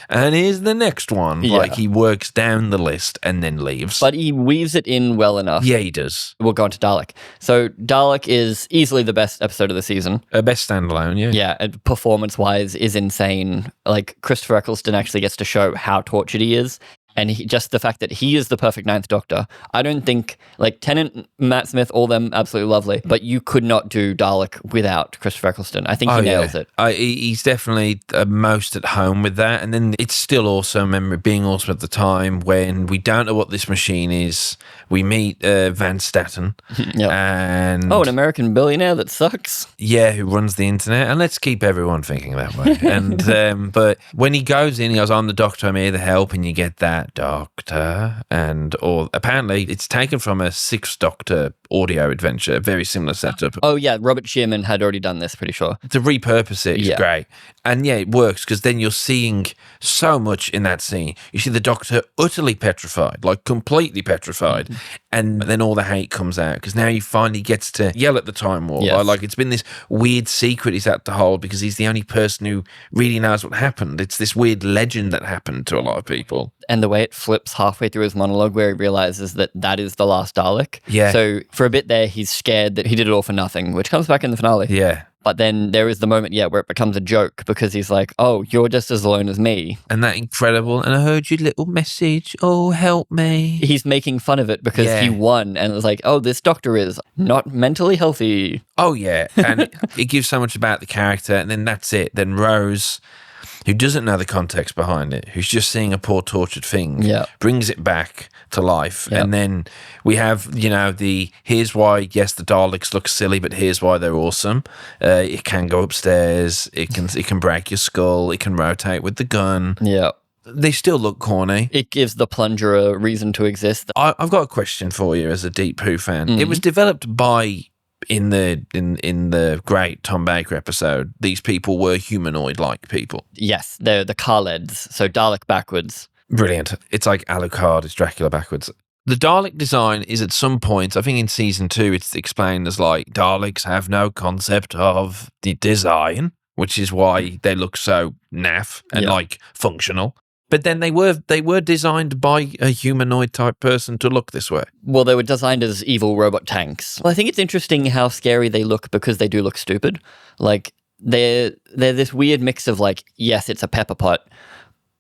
and here's the next one. Yeah. Like, he works down the list and then leaves. But he weaves it in well enough. Yeah, he does. We'll go on to Dalek. So Dalek is easily the best episode of the season. Best standalone, yeah. Yeah, and performance-wise is insane. Like, Christopher Ecclestone actually gets to show how tortured he is. And just the fact that he is the perfect Ninth Doctor. I don't think, like, Tennant, Matt Smith, all them, absolutely lovely. But you could not do Dalek without Christopher Ecclestone. I think he nails it. He's definitely most at home with that. And then it's still also being awesome at the time when we don't know what this machine is. We meet Van Staten. And an American billionaire that sucks. Yeah, who runs the internet. And let's keep everyone thinking that way. And but when he goes in, he goes, I'm the Doctor, I'm here to help. And you get that Doctor, or apparently it's taken from a Sixth Doctor audio adventure, very similar setup. Oh yeah, Robert Shearman had already done this, pretty sure. To repurpose it is great. And yeah, it works because then you're seeing so much in that scene. You see the Doctor utterly petrified, like completely petrified. And then all the hate comes out because now he finally gets to yell at the Time War. Yes. Like it's been this weird secret he's had to hold because he's the only person who really knows what happened. It's this weird legend that happened to a lot of people. And the way it flips halfway through his monologue where he realizes that is the last Dalek. Yeah. So for a bit there, he's scared that he did it all for nothing, which comes back in the finale. Yeah. But then there is the moment, where it becomes a joke because he's like, oh, you're just as alone as me. And that incredible, and I heard your little message, oh, help me. He's making fun of it because he won and it was like, oh, this Doctor is not mentally healthy. Oh, yeah. And it gives so much about the character, and then that's it. Then Rose, who doesn't know the context behind it, who's just seeing a poor tortured thing, brings it back to life. And then we have, here's why, yes, the Daleks look silly, but here's why they're awesome. It can go upstairs, it can break your skull, it can rotate with the gun. Yeah. They still look corny. It gives the plunger a reason to exist. I've got a question for you as a Deep Who fan. It was developed by... In the great Tom Baker episode, these people were humanoid-like people. Yes, they're the Khaleds, so Dalek backwards. Brilliant. It's like Alucard, it's Dracula backwards. The Dalek design is at some point, I think in season 2, it's explained as like Daleks have no concept of the design, which is why they look so naff and like functional. But then they were designed by a humanoid type person to look this way. Well, they were designed as evil robot tanks. Well, I think it's interesting how scary they look because they do look stupid. Like they're this weird mix of like, yes, it's a pepper pot,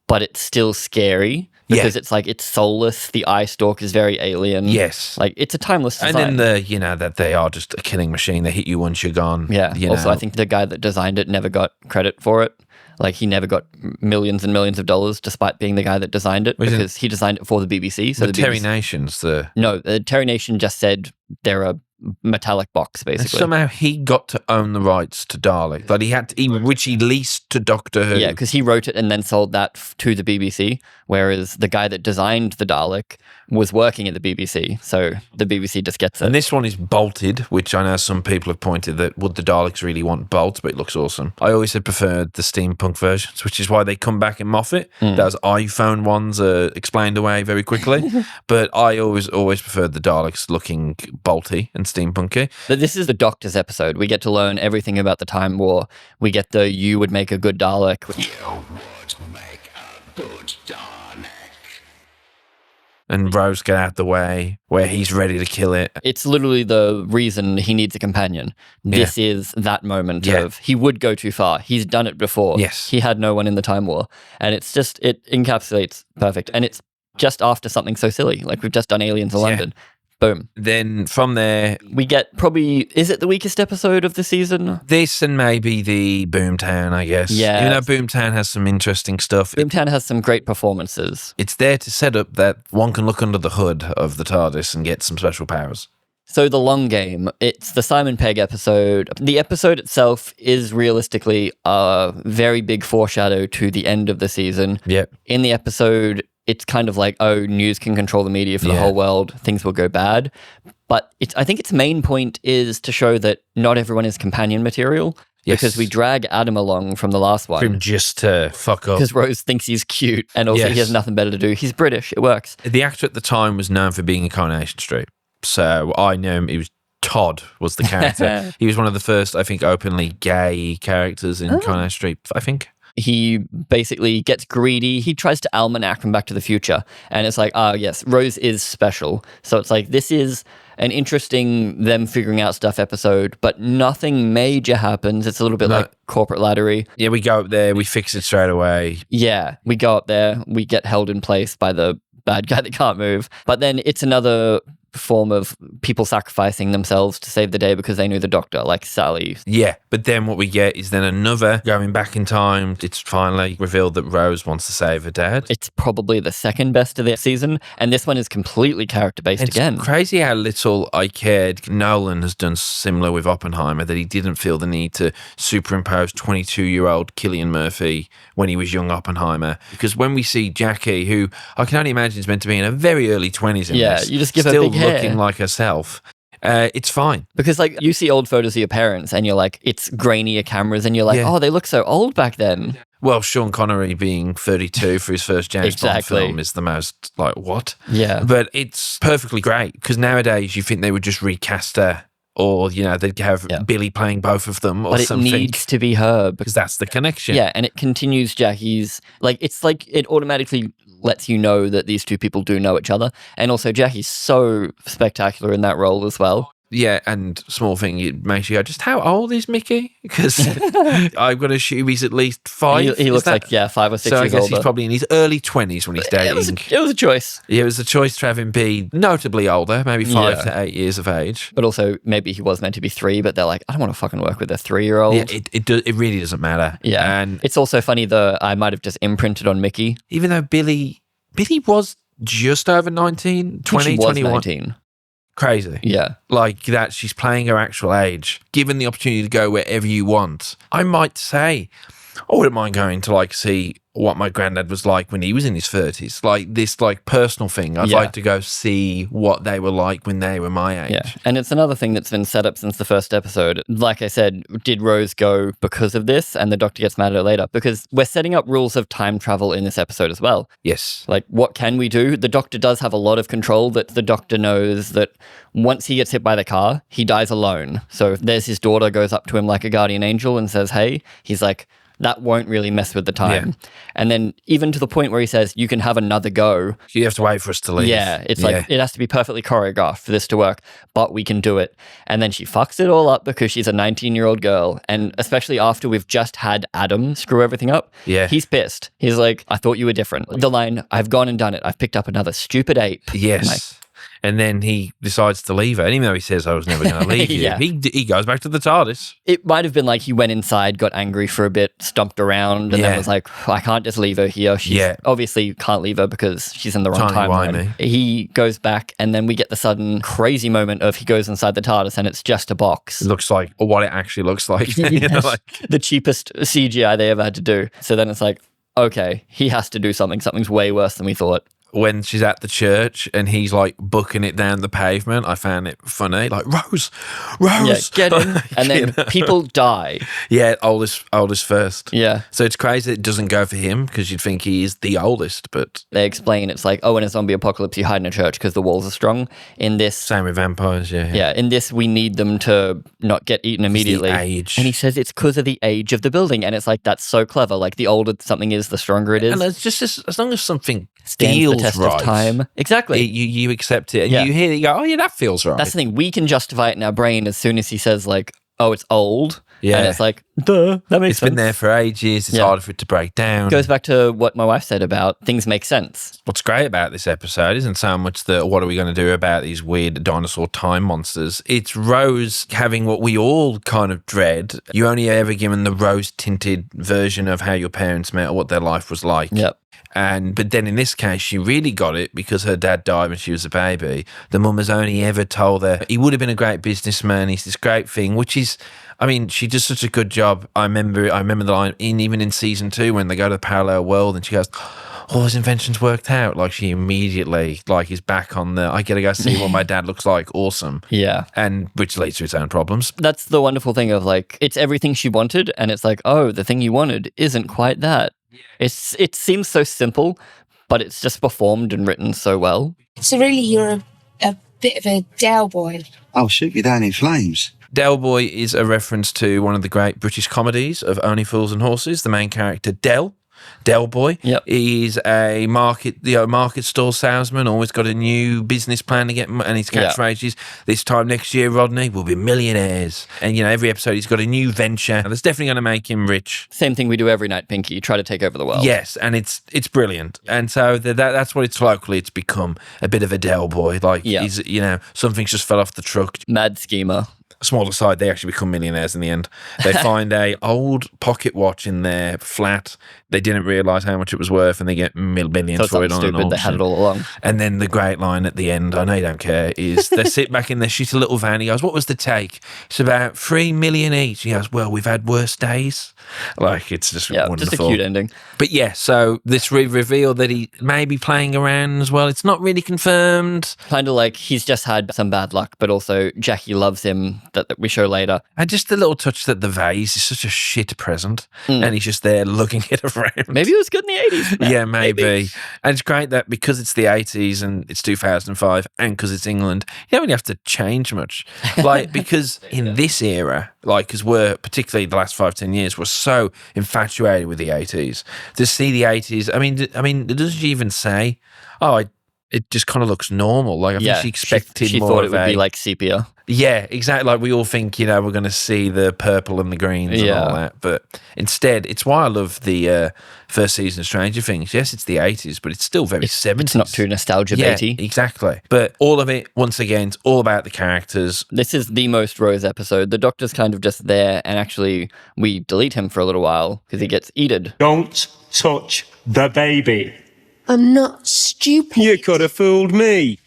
but it's still scary because it's like it's soulless. The eye stalk is very alien. Yes, like it's a timeless design. And then that they are just a killing machine. They hit you once you're gone. Yeah. Also, I think the guy that designed it never got credit for it. Like, he never got millions and millions of dollars despite being the guy that designed it because he designed it for the BBC. So the Terry Nation's No, the Terry Nation just said they're a metallic box, basically. And somehow he got to own the rights to Dalek. But which he leased to Doctor Who. Yeah, because he wrote it and then sold that to the BBC, whereas the guy that designed the Dalek was working at the BBC, so the BBC just gets it. And this one is bolted, which I know some people have pointed that would the Daleks really want bolts, but it looks awesome. I always had preferred the steampunk versions, which is why they come back in Moffat. Those iPhone ones are explained away very quickly, but I always preferred the Daleks looking bolty and steampunky. But this is the Doctor's episode. We get to learn everything about the Time War. We get you would make a good Dalek. You would make a good Dalek. And Rose get out the way where he's ready to kill it. It's literally the reason he needs a companion. This is that moment of he would go too far. He's done it before. Yes. He had no one in the Time War. And it's just, it encapsulates perfect. And it's just after something so silly. Like we've just done Aliens in London. Boom. Then from there, we get probably, is it the weakest episode of the season? This and maybe the Boomtown, I guess. Yeah. Even though Boomtown has some interesting stuff. Boomtown has some great performances. It's there to set up that one can look under the hood of the TARDIS and get some special powers. So the long game, it's the Simon Pegg episode. The episode itself is realistically a very big foreshadow to the end of the season. Yep. In the episode, it's kind of like, oh, news can control the media for the whole world. Things will go bad. But I think its main point is to show that not everyone is companion material. Yes. Because we drag Adam along from the last one. For him just to fuck up. Because Rose thinks he's cute and also he has nothing better to do. He's British. It works. The actor at the time was known for being in Coronation Street. So I know him. It was Todd was the character. He was one of the first, I think, openly gay characters in Coronation Street, I think. He basically gets greedy. He tries to almanac from Back to the Future. And it's like, yes, Rose is special. So it's like, this is an interesting them figuring out stuff episode, but nothing major happens. It's a little bit like corporate laddery. Yeah, we go up there, we fix it straight away. Yeah, we go up there, we get held in place by the bad guy that can't move. But then it's another form of people sacrificing themselves to save the day because they knew the Doctor, like Sally. Yeah, but then what we get is then another going back in time. It's finally revealed that Rose wants to save her dad. It's probably the second best of the season, and this one is completely character-based again. It's crazy how little I cared. Nolan has done similar with Oppenheimer, that he didn't feel the need to superimpose 22-year-old Cillian Murphy when he was young Oppenheimer. Because when we see Jackie, who I can only imagine is meant to be in her very early 20s in this, you just give her still big hair. looking like herself. It's fine. Because like you see old photos of your parents and you're like, it's grainier cameras and you're like, oh, they look so old back then. Well, Sean Connery being 32 for his first James Bond film is the most like, what? Yeah. But it's perfectly great because nowadays you think they would just recast her, or, you know, they'd have Billy playing both of them or something. But it needs to be her. Because that's the connection. Yeah, and it continues Jackie's, like, it's like it automatically lets you know that these two people do know each other. And also Jackie's so spectacular in that role as well. Yeah, and small thing, it makes you go, just how old is Mickey? Because I'm going to assume he's at least 5. He looks like, 5 or 6 so years I guess older. he's probably in his early 20s when he's dating. It was a choice. Yeah, it was a choice to have him be notably older, maybe 5 to 8 years of age. But also, maybe he was meant to be 3, but they're like, I don't want to fucking work with a 3-year-old. Yeah, it really doesn't matter. Yeah. And it's also funny that I might have just imprinted on Mickey. Even though Billy was just over 19, 20, 21. 19. Crazy. Yeah. Like that, she's playing her actual age, given the opportunity to go wherever you want. I might say, I wouldn't mind going to like see what my granddad was like when he was in his 30s. Like this like personal thing. I'd like to go see what they were like when they were my age. Yeah. And it's another thing that's been set up since the first episode. Like I said, did Rose go because of this? And the Doctor gets mad at her later because we're setting up rules of time travel in this episode as well. Yes. Like, what can we do? The Doctor does have a lot of control, that the Doctor knows that once he gets hit by the car, he dies alone. So if there's his daughter goes up to him like a guardian angel and says, hey, he's like, that won't really mess with the time. Yeah. And then even to the point where he says, you can have another go. You have to wait for us to leave. Yeah, it's like, it has to be perfectly choreographed for this to work, but we can do it. And then she fucks it all up because she's a 19-year-old girl. And especially after we've just had Adam screw everything up, he's pissed. He's like, I thought you were different. The line, I've gone and done it. I've picked up another stupid ape. Yes. Like, and then he decides to leave her. And even though he says, I was never going to leave you, he goes back to the TARDIS. It might have been like he went inside, got angry for a bit, stomped around, and then was like, I can't just leave her here. She's obviously can't leave her because she's in the wrong timeline. He goes back, and then we get the sudden crazy moment of he goes inside the TARDIS, and it's just a box. It looks like what it actually looks like. You know, like the cheapest CGI they ever had to do. So then it's like, okay, he has to do something. Something's way worse than we thought. When she's at the church and he's like booking it down the pavement, I found it funny. Like, Rose. Yeah, get in. And then people die. Yeah, oldest first. Yeah. So it's crazy it doesn't go for him because you'd think he is the oldest, but... They explain it's like, oh, in a zombie apocalypse, you hide in a church because the walls are strong. In this... Same with vampires, Yeah, in this, we need them to not get eaten immediately. The age. And he says it's because of the age of the building. And it's like, that's so clever. Like, the older something is, the stronger it is. And it's just as long as something stands feels test right. of time. Exactly. You accept it, and you hear it, you go, oh yeah, that feels right. That's the thing. We can justify it in our brain as soon as he says like, oh, it's old. Yeah. And it's like, duh, that makes It's sense. been there for ages. It's harder for it to break down. Goes back to what my wife said about things make sense. What's great about this episode isn't so much the what are we going to do about these weird dinosaur time monsters. It's Rose having what we all kind of dread. You're only ever given the rose-tinted version of how your parents met or what their life was like. Yep. But then in this case, she really got it because her dad died when she was a baby. The mum has only ever told her he would have been a great businessman. He's this great thing, which is, I mean, she does such a good job. I remember the line even in season 2 when they go to the parallel world and she goes, all his inventions worked out. Like she immediately is back on the, I gotta go see what my dad looks like. Awesome. Yeah. And which leads to its own problems. That's the wonderful thing of like, it's everything she wanted. And it's like, oh, the thing you wanted isn't quite that. It seems so simple, but it's just performed and written so well. So really, you're a bit of a Del boy. I'll shoot you down in flames. Del Boy is a reference to one of the great British comedies of Only Fools and Horses. The main character, Del Boy, is a market stall salesman, always got a new business plan to get, and his catchphrase is, this time next year, Rodney, we'll be millionaires. And, every episode he's got a new venture that's definitely going to make him rich. Same thing we do every night, Pinky, try to take over the world. Yes, and it's brilliant. And so that's what it's locally, it's become a bit of a Del Boy. He's, something's just fell off the truck. Mad schemer. Small aside, they actually become millionaires in the end. They find a old pocket watch in their flat. They didn't realise how much it was worth, and they get millions for it on an auction. They had it all along. And then the great line at the end, I know you don't care, is they sit back in their shitty little van. He goes, what was the take? It's about 3 million each. He goes, well, we've had worse days. It's just wonderful. Just a cute ending. But so this reveal that he may be playing around as well, it's not really confirmed. Kind of like he's just had some bad luck, but also Jackie loves him, that we show later. And just the little touch that the vase is such a shit present, and he's just there looking it around. Maybe it was good in the 80s. Yeah, maybe. And it's great that because it's the 80s and it's 2005 and because it's England, you don't really have to change much. Because in this era, because we're, particularly the last 5-10 years, we're so infatuated with the 80s. To see the 80s, I mean, doesn't she even say, it just kind of looks normal. I think she expected she more thought of it would be like sepia. Yeah, exactly. We all think, we're going to see the purple and the greens and all that. But instead, it's why I love the first season of Stranger Things. Yes, it's the 80s, but it's still very 70s. It's not too nostalgia baity. Exactly. But all of it, once again, it's all about the characters. This is the most Rose episode. The Doctor's kind of just there, and actually we delete him for a little while because he gets eaten. Don't touch the baby. I'm not stupid. You could have fooled me.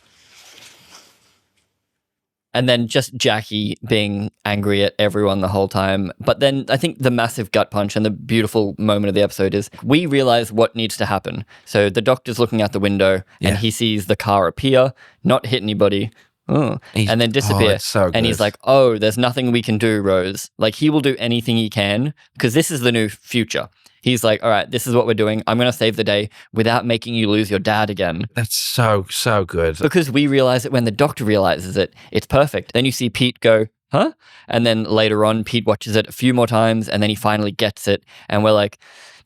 And then just Jackie being angry at everyone the whole time. But then I think the massive gut punch and the beautiful moment of the episode is we realize what needs to happen. So the Doctor's looking out the window and he sees the car appear, not hit anybody, and then disappear. It's so good. And he's like, oh, there's nothing we can do, Rose. He will do anything he can because this is the new future. He's like, all right, this is what we're doing. I'm going to save the day without making you lose your dad again. That's so good. Because we realize it when the Doctor realizes it. It's perfect. Then you see Pete go, huh? And then later on, Pete watches it a few more times and then he finally gets it. And we're like,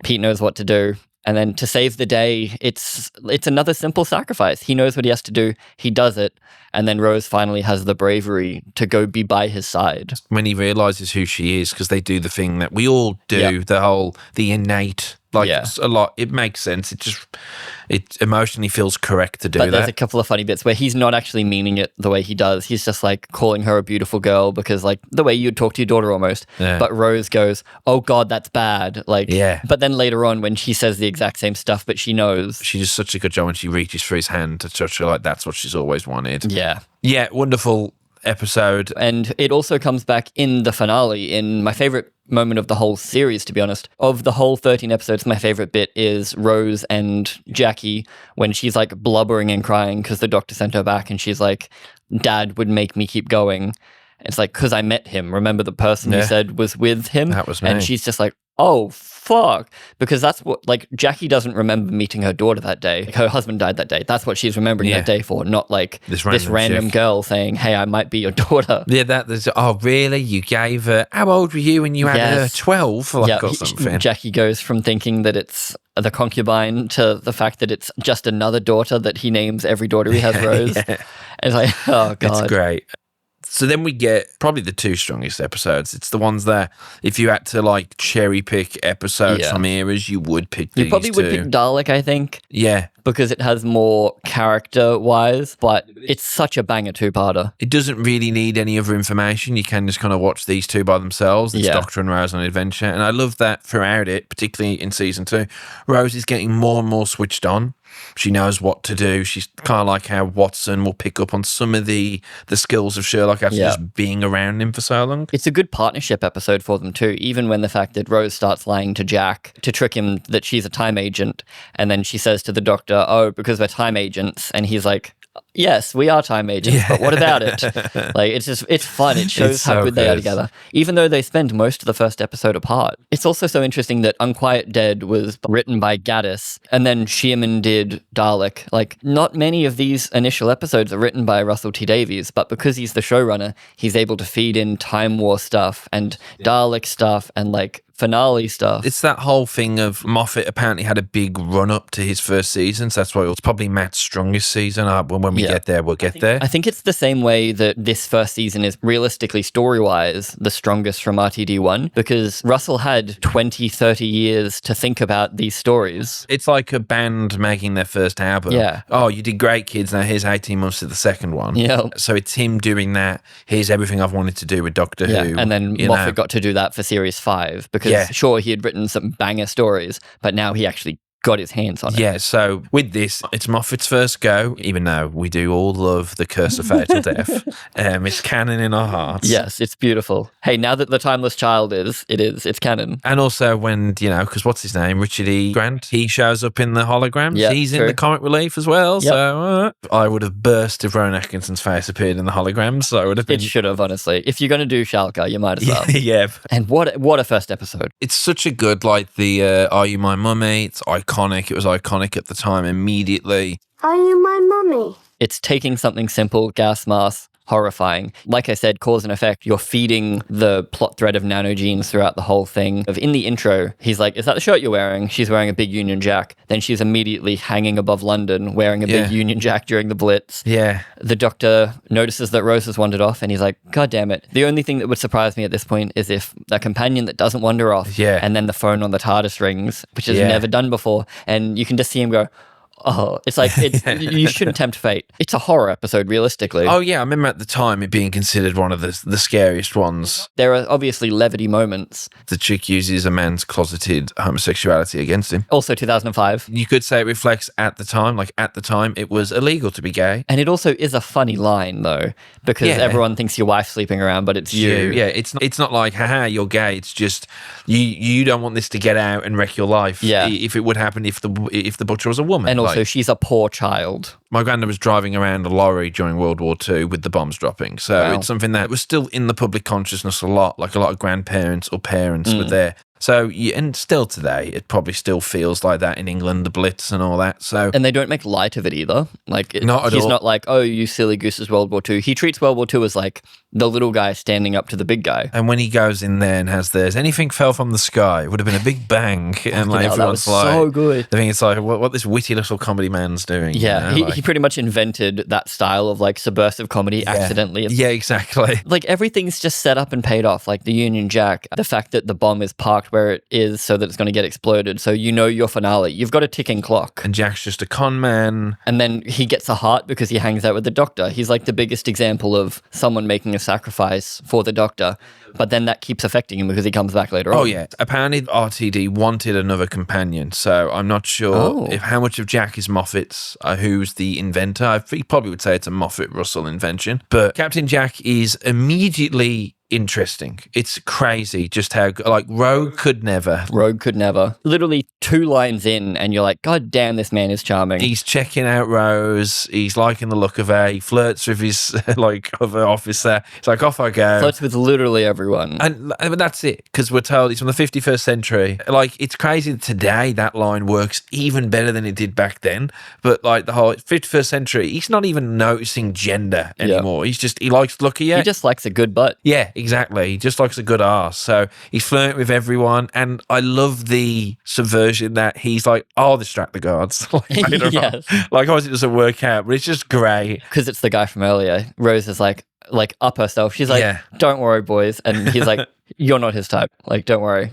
Pete knows what to do. And then to save the day, it's another simple sacrifice. He knows what he has to do. He does it. And then Rose finally has the bravery to go be by his side. When he realizes who she is, because they do the thing that we all do, the innate, it's a lot. It makes sense. It emotionally feels correct to do that. But there's a couple of funny bits where he's not actually meaning it the way he does. He's just calling her a beautiful girl because the way you'd talk to your daughter almost. Yeah. But Rose goes, oh God, that's bad. But then later on when she says the exact same stuff, but she knows. She does such a good job when she reaches for his hand to touch her. That's what she's always wanted. Yeah. Yeah, wonderful episode. And it also comes back in the finale, in my favorite moment of the whole series, to be honest. Of the whole 13 episodes, my favorite bit is Rose and Jackie when she's blubbering and crying because the Doctor sent her back and she's like, Dad would make me keep going. It's because I met him. Remember the person who said was with him? That was me. And she's just like, oh, fuck. Because that's what, Jackie doesn't remember meeting her daughter that day. Her husband died that day. That's what she's remembering that day for, not this random girl saying, hey, I might be your daughter. Yeah, oh, really? You gave her, how old were you when you had her? 12? Or something. Jackie goes from thinking that it's the concubine to the fact that it's just another daughter that he names every daughter he has Rose. Yeah. It's like, oh God. It's great. So then we get probably the two strongest episodes. It's the ones that if you had to like cherry pick episodes from eras, you would pick these You probably would two. pick Dalek, I think. Yeah. Because it has more character-wise, but it's such a banger two-parter. It doesn't really need any other information. You can just kind of watch these two by themselves. It's Doctor and Rose on an adventure. And I love that throughout it, particularly in season 2, Rose is getting more and more switched on. She knows what to do. She's kind of like how Watson will pick up on some of the skills of Sherlock after just being around him for so long. It's a good partnership episode for them too, even when the fact that Rose starts lying to Jack to trick him that she's a time agent. And then she says to the Doctor, oh, because we're time agents. And he's like, yes, we are time agents, but what about it? Like, it's fun. It shows how good they are together, even though they spend most of the first episode apart. It's also so interesting that Unquiet Dead was written by Gaddis, and then Shearman did Dalek. Like, not many of these initial episodes are written by Russell T Davies, but because he's the showrunner, he's able to feed in Time War stuff and Dalek stuff and like finale stuff. It's that whole thing of Moffat apparently had a big run up to his first season, so that's why it's probably Matt's strongest season. When we get there, we'll get there. I think it's the same way that this first season is realistically story-wise the strongest from RTD1, because Russell had 20, 30 years to think about these stories. It's like a band making their first album. Yeah. Oh, you did great, kids. Now here's 18 months to the second one. Yeah. So it's him doing that. Here's everything I've wanted to do with Doctor Who. And then Moffat got to do that for Series 5, because sure, he had written some banger stories, but now he actually got his hands on it. Yeah, so with this, it's Moffat's first go, even though we do all love The Curse of Fatal Death. It's canon in our hearts. Yes, it's beautiful. Hey, now that The Timeless Child it's canon. And also when, because what's his name? Richard E. Grant, he shows up in the holograms. Yep, He's true. in the comic relief as well. Yep. So I would have burst if Rowan Atkinson's face appeared in the holograms. So I would have been... It should have, honestly. If you're going to do Shalka, you might as well. Yeah. And what a first episode. It's such a good, like the Are You My Mummy? It's iconic. It was iconic at the time immediately. Are you my mummy? It's taking something simple, gas mask, horrifying. Like I said, cause and effect. You're feeding the plot thread of nanogenes throughout the whole thing. In the intro, he's like, is that the shirt you're wearing? She's wearing a big Union Jack. Then she's immediately hanging above London wearing a big Union Jack during the Blitz. Yeah. The Doctor notices that Rose has wandered off and he's like, God damn it. The only thing that would surprise me at this point is if a companion that doesn't wander off and then the phone on the TARDIS rings, which is never done before. And you can just see him go, oh, it's like, you shouldn't tempt fate. It's a horror episode, realistically. Oh, yeah. I remember at the time it being considered one of the scariest ones. There are obviously levity moments. The chick uses a man's closeted homosexuality against him. Also 2005. You could say it reflects at the time, it was illegal to be gay. And it also is a funny line, though, because everyone thinks your wife's sleeping around, but it's you. Yeah, it's not like, haha, you're gay. It's just, you don't want this to get out and wreck your life. Yeah. If it would happen if the butcher was a woman. And also, she's a poor child. My granddad was driving around a lorry during World War II with the bombs dropping. So it's something that was still in the public consciousness a lot. Like a lot of grandparents or parents were there. So, and still today, it probably still feels like that in England, the Blitz and all that. So, and they don't make light of it either. Like, not at all. He's not like, oh, you silly goose, is World War II. He treats World War II as like the little guy standing up to the big guy. And when he goes in there and has anything fell from the sky, it would have been a big bang. And like, everyone's like, so good. I think it's like, what this witty little comedy man's doing. Yeah, you know? he pretty much invented that style of like subversive comedy accidentally. Yeah, exactly. Like everything's just set up and paid off. Like the Union Jack, the fact that the bomb is parked where it is so that it's going to get exploded. So you know your finale. You've got a ticking clock. And Jack's just a con man. And then he gets a heart because he hangs out with the Doctor. He's like the biggest example of someone making a sacrifice for the Doctor. But then that keeps affecting him because he comes back later on. Oh, yeah. Apparently, RTD wanted another companion. So I'm not sure how much of Jack is Moffat's, who's the inventor. He probably would say it's a Moffat-Russell invention. But Captain Jack is immediately interesting. It's crazy just how, like, Rogue could never. Literally 2 lines in and you're like, God damn, this man is charming. He's checking out Rose. He's liking the look of her. He flirts with his, other officer. It's like, off I go. Flirts with literally everyone. And that's it, because we're told he's from the 51st century. Like, it's crazy that today that line works even better than it did back then. But, like, the whole 51st century, he's not even noticing gender anymore. He likes to look at you. He just likes a good butt. Yeah, exactly. He just likes a good arse. So he's flirting with everyone. And I love the subversion that he's like, I'll distract the guards. Like, later on. Yes. Like, obviously it doesn't work out, but it's just great. Because it's the guy from earlier. Rose is like up herself. She's like, Yeah. don't worry, boys. And he's like, you're not his type. Like, don't worry.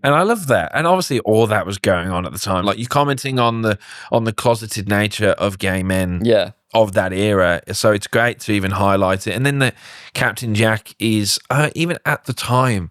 And I love that. And obviously all that was going on at the time. Like, you're commenting on the closeted nature of gay men Yeah. of that era. So it's great to even highlight it. And then the Captain Jack is, even at the time,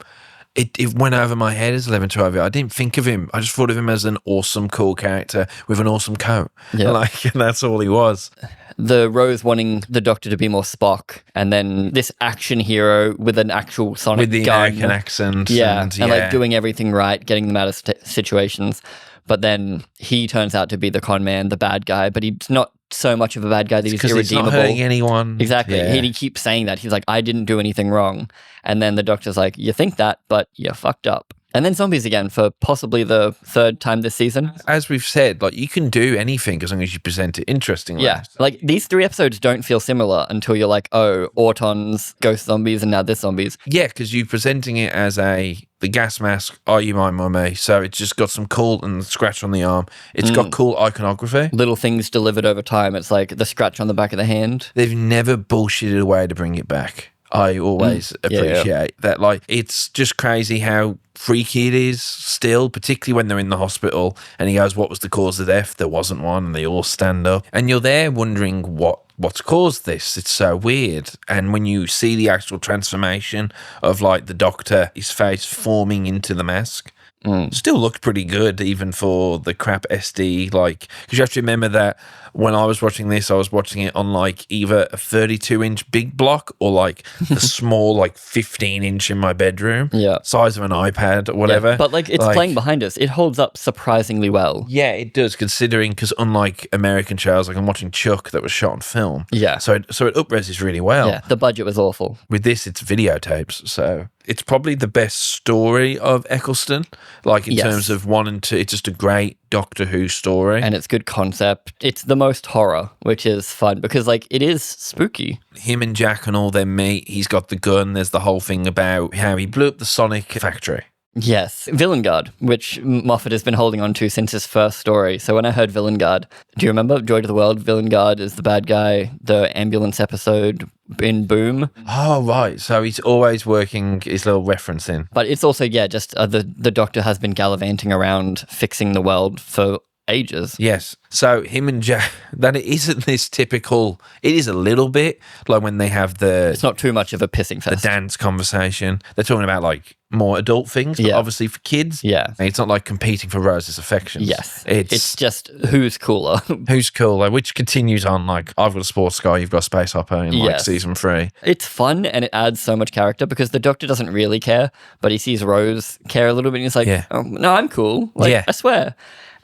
it went over my head as 11, 12 year old. I didn't think of him. I just thought of him as an awesome, cool character with an awesome coat. Yeah. Like, and that's all he was. The Rose wanting the Doctor to be more Spock, and then this action hero with an actual sonic With the gun. American accent. Yeah, And like doing everything right, getting them out of situations. But then he turns out to be the con man, the bad guy, but he's not so much of a bad guy that he's because he's irredeemable. not hurting anyone. Exactly. Yeah. He keeps saying that. He's like, I didn't do anything wrong. And then the Doctor's like, you think that, but you fucked up. And then zombies again for possibly the third time this season. As we've said, like, you can do anything as long as you present it interestingly. Yeah. Like, these 3 episodes don't feel similar until you're like, oh, Autons, ghost zombies, and now this zombies. Yeah, because you're presenting it as the gas mask, Are You My Mummy? So it's just got some cool and scratch on the arm. It's got cool iconography. Little things delivered over time. It's like the scratch on the back of the hand. They've never bullshitted a way to bring it back. I always appreciate that. Like, it's just crazy how freaky it is still, particularly when they're in the hospital and he goes, what was the cause of death? There wasn't one. And they all stand up. And you're there wondering what's caused this. It's so weird. And when you see the actual transformation of, like, the Doctor, his face forming into the mask, still looked pretty good even for the crap SD, like, because you have to remember that when I was watching this, I was watching it on like either a 32-inch big block or like the small like 15-inch in my bedroom, size of an iPad or whatever. Yeah, but like it's playing behind us. It holds up surprisingly well. Yeah, it does, considering, because unlike American shows, like I'm watching Chuck that was shot on film. Yeah. So it up-reses really well. Yeah, the budget was awful. With this, it's videotapes, so it's probably the best story of Ecclestone, like in terms of 1 and 2. It's just a great Doctor Who story. And it's good concept. It's the most horror, which is fun because like it is spooky. Him and Jack and all them meet. He's got the gun. There's the whole thing about how he blew up the Sonic factory. Yes, Villain Guard, which Moffat has been holding on to since his first story. So when I heard Villain Guard, do you remember Joy to the World? Villain Guard is the bad guy, the ambulance episode in Boom. Oh, right. So he's always working his little reference in. But it's also, just the Doctor has been gallivanting around fixing the world for ages. Yes. So him and Jack, that it isn't this typical, it is a little bit like when they have it's not too much of a pissing fest. The dance conversation. They're talking about like more adult things, but obviously for kids. Yeah. And it's not like competing for Rose's affections. Yes. It's just who's cooler. Who's cooler, which continues on like, I've got a sports guy, you've got a space hopper in like season 3. It's fun and it adds so much character because the Doctor doesn't really care, but he sees Rose care a little bit and he's like, oh, no, I'm cool. Like, I swear.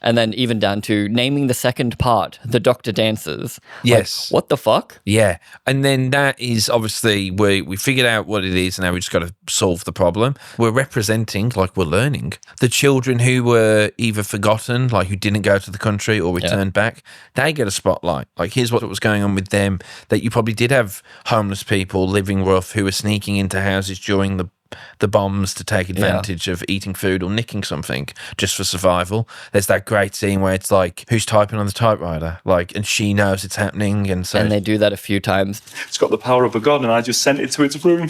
And then even down to naming the second part, the Doctor dances. Yes. Like, what the fuck? Yeah. And then that is obviously we figured out what it is and now we just got to solve the problem. We're representing, like we're learning, the children who were either forgotten, like who didn't go to the country or returned back. They get a spotlight. Like here's what was going on with them, that you probably did have homeless people living rough who were sneaking into houses during the bombs to take advantage of eating food or nicking something just for survival. There's that great scene where it's like, who's typing on the typewriter? Like, and she knows it's happening. And they do that a few times. It's got the power of a god and I just sent it to its room.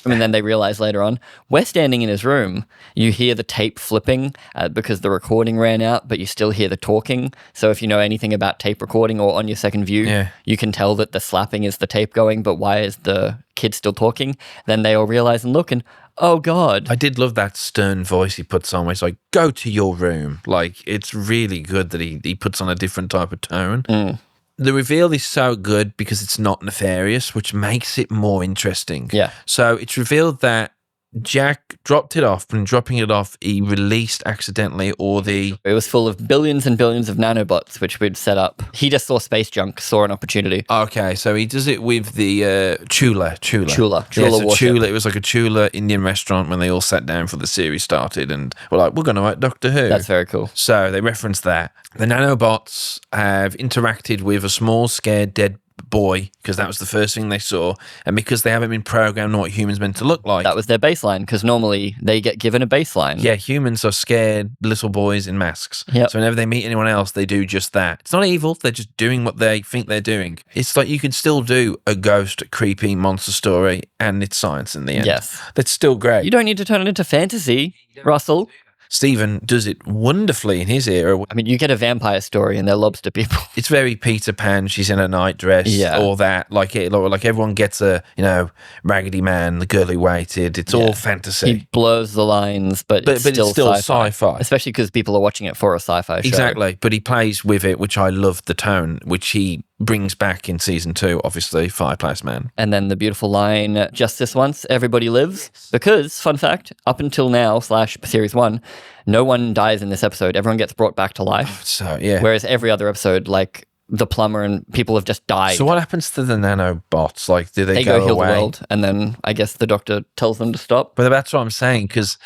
And then they realize later on, we're standing in his room. You hear the tape flipping because the recording ran out, but you still hear the talking. So if you know anything about tape recording or on your second view, you can tell that the slapping is the tape going, but why is the kid still talking? Then they all realize and look and, oh God. I did love that stern voice he puts on where it's like, go to your room. Like, it's really good that he puts on a different type of tone. The reveal is so good because it's not nefarious, which makes it more interesting. Yeah. So it's revealed that Jack dropped it off, but in dropping it off, he released accidentally It was full of billions and billions of nanobots, which we'd set up. He just saw space junk, saw an opportunity. Okay, so he does it with the Chula. Chula Chula. It was like a Chula Indian restaurant when they all sat down for the series started and were like, we're going to write Doctor Who. That's very cool. So they referenced that. The nanobots have interacted with a small, scared, dead boy, because that was the first thing they saw, and because they haven't been programmed on what humans meant to look like. That was their baseline, because normally they get given a baseline. Yeah, humans are scared little boys in masks. Yep. So whenever they meet anyone else, they do just that. It's not evil. They're just doing what they think they're doing. It's like you can still do a ghost, creepy monster story, and it's science in the end. Yes. That's still great. You don't need to turn it into fantasy, Russell. Stephen does it wonderfully in his era. I mean, you get a vampire story and they're lobster people. It's very Peter Pan. She's in a nightdress, all that. Like everyone gets a, Raggedy Man, the girl who waited. It's all fantasy. He blurs the lines, but it's still sci-fi. Especially because people are watching it for a sci-fi show. Exactly. But he plays with it, which I love the tone, which he brings back in season 2, obviously, Fireplace Man. And then the beautiful line, just this once, everybody lives. Because, fun fact, up until now, /series 1, no one dies in this episode. Everyone gets brought back to life. So, yeah. Whereas every other episode, like the plumber and people have just died. So what happens to the nanobots? Like, do they go heal away? The world, and then I guess the doctor tells them to stop. But that's what I'm saying, because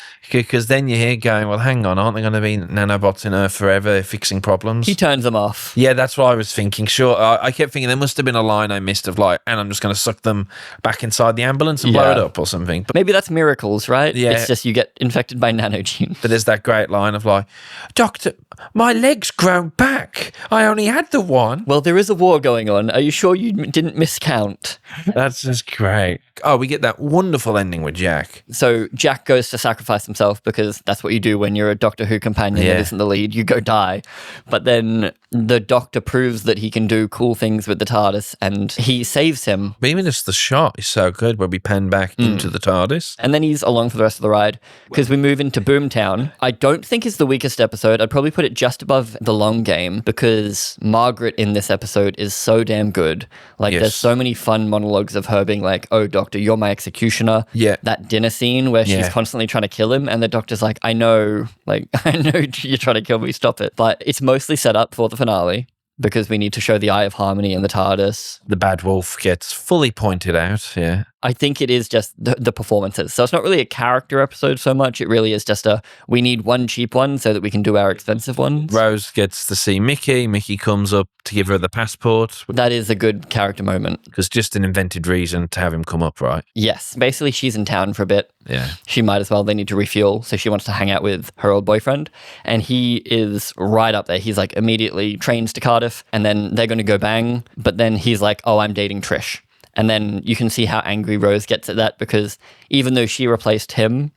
then you're here going, well, hang on, aren't there going to be nanobots in Earth forever fixing problems? He turns them off. Yeah, that's what I was thinking. Sure, I kept thinking there must have been a line I missed of like, and I'm just going to suck them back inside the ambulance and blow it up or something. But maybe that's miracles, right? Yeah. It's just you get infected by nanogenes. But there's that great line of like, Doctor, my leg's grown back. I only had the one. Well, there is a war going on. Are you sure you didn't miscount? That's just great. Oh, we get that wonderful ending with Jack. So Jack goes to sacrifice himself because that's what you do when you're a Doctor Who companion that isn't the lead. You go die. But then the Doctor proves that he can do cool things with the TARDIS and he saves him. But even just the shot is so good where we pan back into the TARDIS. And then he's along for the rest of the ride because we move into Boomtown. I don't think it's the weakest episode. I'd probably put it just above The Long Game because Margaret in this episode is so damn good. Like there's so many fun monologues of her being like, oh, Doctor, you're my executioner. Yeah. That dinner scene where she's constantly trying to kill him and the Doctor's like, I know you're trying to kill me, stop it. But it's mostly set up for the finale because we need to show the Eye of Harmony in the TARDIS. The bad wolf gets fully pointed out, yeah. I think it is just the performances. So it's not really a character episode so much. It really is just we need one cheap one so that we can do our expensive ones. Rose gets to see Mickey. Mickey comes up to give her the passport. That is a good character moment. Because just an invented reason to have him come up, right? Yes. Basically, she's in town for a bit. Yeah. She might as well. They need to refuel. So she wants to hang out with her old boyfriend. And he is right up there. He's like immediately trains to Cardiff and then they're going to go bang. But then he's like, oh, I'm dating Trish. And then you can see how angry Rose gets at that because even though she replaced him,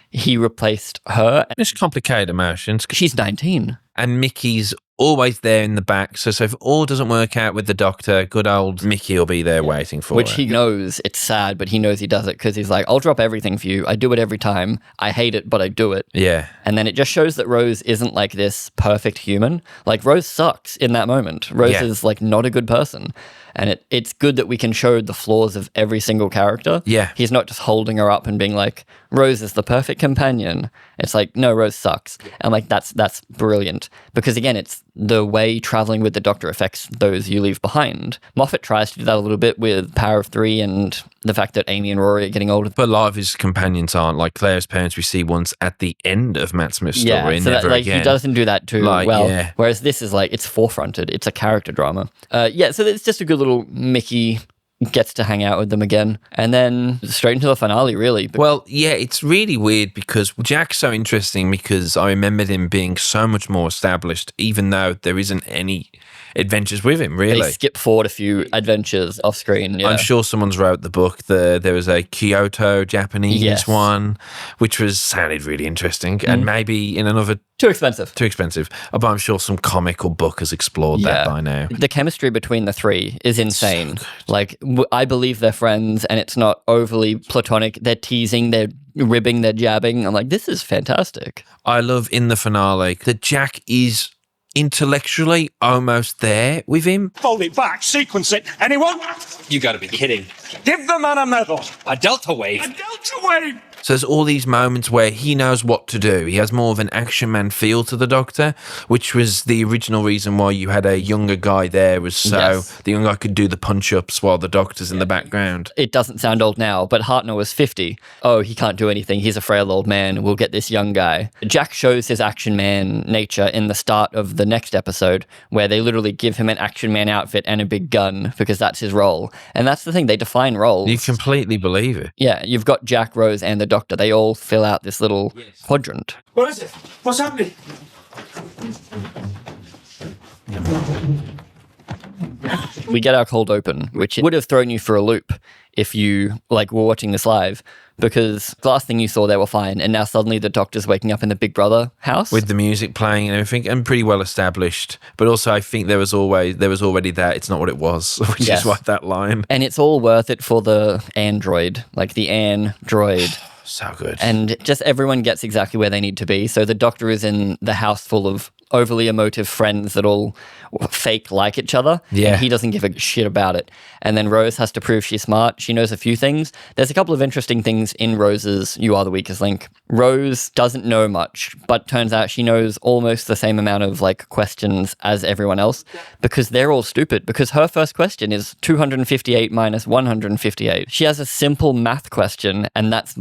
he replaced her. It's complicated emotions. She's 19. And Mickey's always there in the back. So if all doesn't work out with the Doctor, good old Mickey will be there waiting for Which her. he knows it's sad, but he knows he does it because he's like, I'll drop everything for you. I do it every time. I hate it, but I do it. Yeah. And then it just shows that Rose isn't like this perfect human. Like Rose sucks in that moment. Rose is like not a good person. And it's good that we can show the flaws of every single character. Yeah. He's not just holding her up and being like, Rose is the perfect companion. It's like, no, Rose sucks. And like, that's brilliant. Because again, it's the way traveling with the Doctor affects those you leave behind. Moffat tries to do that a little bit with Power of Three and the fact that Amy and Rory are getting older. But a lot of his companions aren't. Like Claire's parents we see once at the end of Matt Smith's story. So never that, again. He doesn't do that too Like, well. yeah. Whereas this is like, it's forefronted. It's a character drama. So it's just a good little Mickey gets to hang out with them again. And then straight into the finale, really. Well, yeah, it's really weird because Jack's so interesting because I remembered him being so much more established, even though there isn't any adventures with him, really. They skip forward a few adventures off screen. Yeah. I'm sure someone's wrote the book. There was a Kyoto Japanese one, which sounded really interesting. And maybe in another... Too expensive. But I'm sure some comic or book has explored that by now. The chemistry between the three is insane. Like, I believe they're friends and it's not overly platonic. They're teasing, they're ribbing, they're jabbing. I'm like, this is fantastic. I love in the finale that Jack is intellectually almost there with him. Fold it back, sequence it. Anyone? You gotta be kidding. Give the man a medal. A delta wave? A delta wave! So there's all these moments where he knows what to do. He has more of an action man feel to the Doctor, which was the original reason why you had a younger guy there, was so the young guy could do the punch-ups while the Doctor's in the background. It doesn't sound old now, but Hartnell was 50. Oh, he can't do anything. He's a frail old man. We'll get this young guy. Jack shows his action man nature in the start of the next episode, where they literally give him an action man outfit and a big gun because that's his role. And that's the thing, they define roles. You completely believe it. Yeah, you've got Jack, Rose, and the Doctor. They all fill out this little quadrant. What is it? What's happening? We get our cold open, which would have thrown you for a loop if you were watching this live, because the last thing you saw they were fine, and now suddenly the Doctor's waking up in the Big Brother house with the music playing and everything, and pretty well established. But also, I think there was already that it's not what it was, which is why that line. And it's all worth it for the android, the android. So good. And just everyone gets exactly where they need to be. So the Doctor is in the house full of overly emotive friends that all fake like each other. Yeah. And he doesn't give a shit about it. And then Rose has to prove she's smart. She knows a few things. There's a couple of interesting things in Rose's You Are the Weakest Link. Rose doesn't know much, but turns out she knows almost the same amount of questions as everyone else, because they're all stupid. Because her first question is 258 minus 158. She has a simple math question, and that's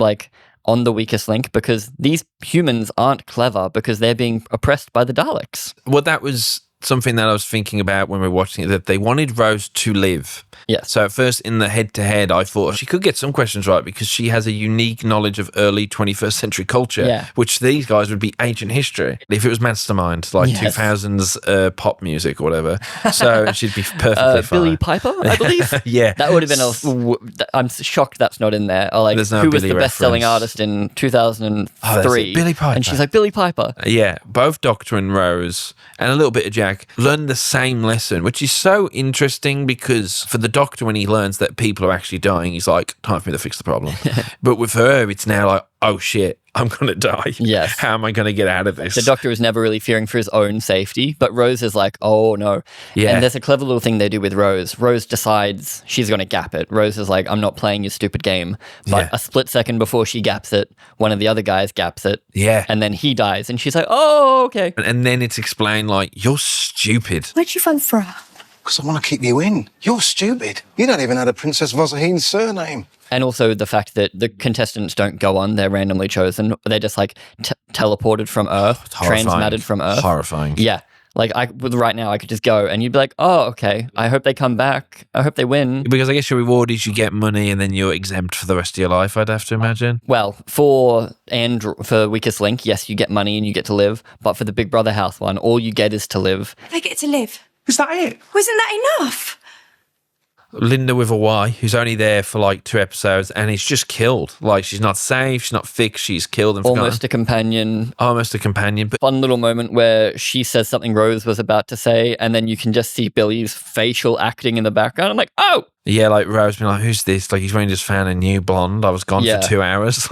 on the weakest link, because these humans aren't clever because they're being oppressed by the Daleks. Well, that was something that I was thinking about when we were watching it, that they wanted Rose to live. Yes. So at first in the head-to-head, I thought she could get some questions right because she has a unique knowledge of early 21st century culture, which these guys would be ancient history. If it was Mastermind, 2000s pop music or whatever. So she'd be perfectly fine. Billie Piper, I believe? Yeah. That would have been I'm shocked that's not in there. Or There's no who was Billie the best-selling reference. artist in 2003? Billie Piper. And she's like, Billie Piper. Yeah, both Doctor and Rose, and a little bit of Jack, learn the same lesson, which is so interesting because for the Doctor, when he learns that people are actually dying, he's like, time for me to fix the problem. But with her, it's now like, oh shit, I'm going to die. Yes. How am I going to get out of this? The Doctor is never really fearing for his own safety, but Rose is like, oh no. Yeah. And there's a clever little thing they do with Rose. Rose decides she's going to gap it. Rose is like, I'm not playing your stupid game. But a split second before she gaps it, one of the other guys gaps it. Yeah. And then he dies. And she's like, oh, okay. And then it's explained you're stupid. Where'd you vote for her? Because I want to keep you in. You're stupid. You don't even know the Princess Vosahin's surname. And also the fact that the contestants don't go on, they're randomly chosen. They're just teleported from Earth, transmatted from Earth. Horrifying. Yeah. Right now, I could just go and you'd be like, oh, okay, I hope they come back. I hope they win. Because I guess your reward is you get money and then you're exempt for the rest of your life, I'd have to imagine. Well, for Weakest Link, yes, you get money and you get to live. But for the Big Brother house one, all you get is to live. They get to live. Is that it? Wasn't that enough? Linda with a Y, who's only there for 2 episodes, and he's just killed. She's not safe, she's not fixed, she's killed and forgotten. Almost a companion. Almost a companion. But fun little moment where she says something Rose was about to say, and then you can just see Billy's facial acting in the background. I'm like, oh! Yeah, Rose being like, who's this? He's only just found a new blonde. I was gone for 2 hours.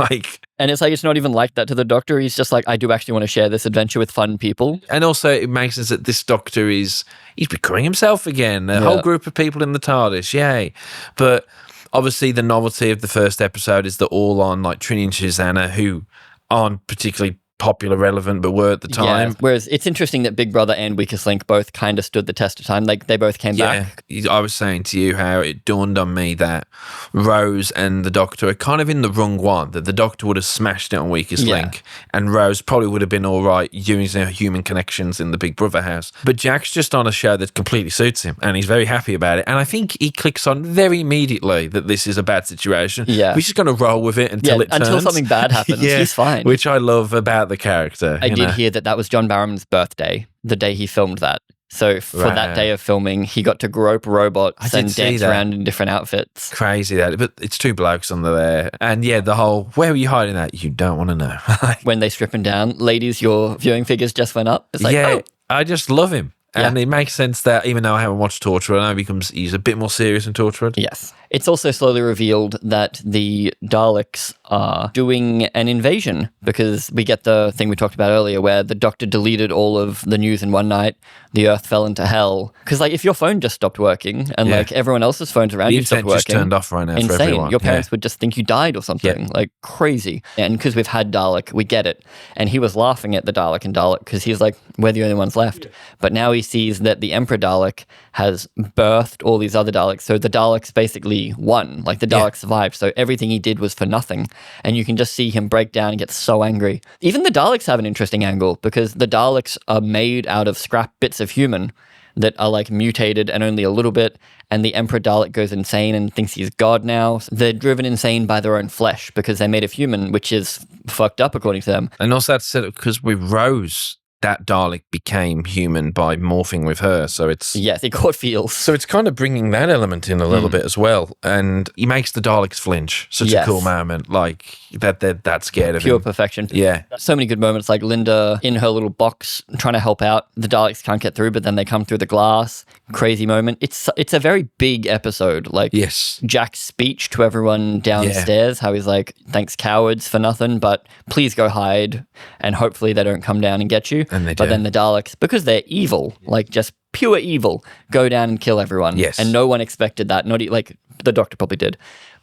And it's not even like that to the Doctor. He's just like, I do actually want to share this adventure with fun people. And also it makes sense that this Doctor he's becoming himself again. A whole group of people in the TARDIS, yay. But obviously the novelty of the first episode is that all on Trinity and Shazana, who aren't particularly popular, relevant, but were at the time. Yeah. Whereas it's interesting that Big Brother and Weakest Link both kind of stood the test of time. They both came back. I was saying to you how it dawned on me that Rose and the Doctor are kind of in the wrong one, that the Doctor would have smashed it on Weakest Link, and Rose probably would have been all right using her human connections in the Big Brother house. But Jack's just on a show that completely suits him, and he's very happy about it. And I think he clicks on very immediately that this is a bad situation. Yeah. We're just going to roll with it until it turns. Until something bad happens. He's fine. Which I love about the character. I did hear that was John Barrowman's birthday, the day he filmed that. So for that day of filming, he got to grope robots and dance around in different outfits. Crazy that, but it's 2 blokes under there. And the whole, where were you hiding that? You don't want to know. When they strip him down, ladies, your viewing figures just went up. It's like, oh. I just love him. And it makes sense that even though I haven't watched Torchwood, I know he's a bit more serious in Torchwood. Yes. It's also slowly revealed that the Daleks are doing an invasion because we get the thing we talked about earlier where the Doctor deleted all of the news in one night, the Earth fell into hell. Because like if your phone just stopped working and like everyone else's phones around you stopped working. Just turned off right now insane. for everyone. Your parents would just think you died or something. Like crazy. And because we've had Dalek, we get it. And he was laughing at the Dalek and Dalek because he's like, we're the only ones left. But now he sees that the Emperor Dalek has birthed all these other Daleks. So the Daleks basically won. Like the Daleks survived. So everything he did was for nothing. And you can just see him break down and get so angry. Even the Daleks have an interesting angle because the Daleks are made out of scrap bits of human that are like mutated and only a little bit. And the Emperor Dalek goes insane and thinks he's God now. They're driven insane by their own flesh because they're made of human, which is fucked up according to them. And also that's because with Rose, that Dalek became human by morphing with her. So it's... Yes, it caught feels. So it's kind of bringing that element in a little bit as well. And he makes the Daleks flinch. Such a cool moment. Like, that scared of him. Pure perfection. Yeah. So many good moments, like Linda in her little box trying to help out. The Daleks can't get through, but then they come through the glass. Crazy moment. It's a very big episode. Like, Jack's speech to everyone downstairs, how he's like, thanks cowards for nothing, but please go hide. And hopefully they don't come down and get you. And they but do. then the Daleks, because they're evil, like just pure evil, go down and kill everyone. Yes. And no one expected that. Not like the Doctor probably did.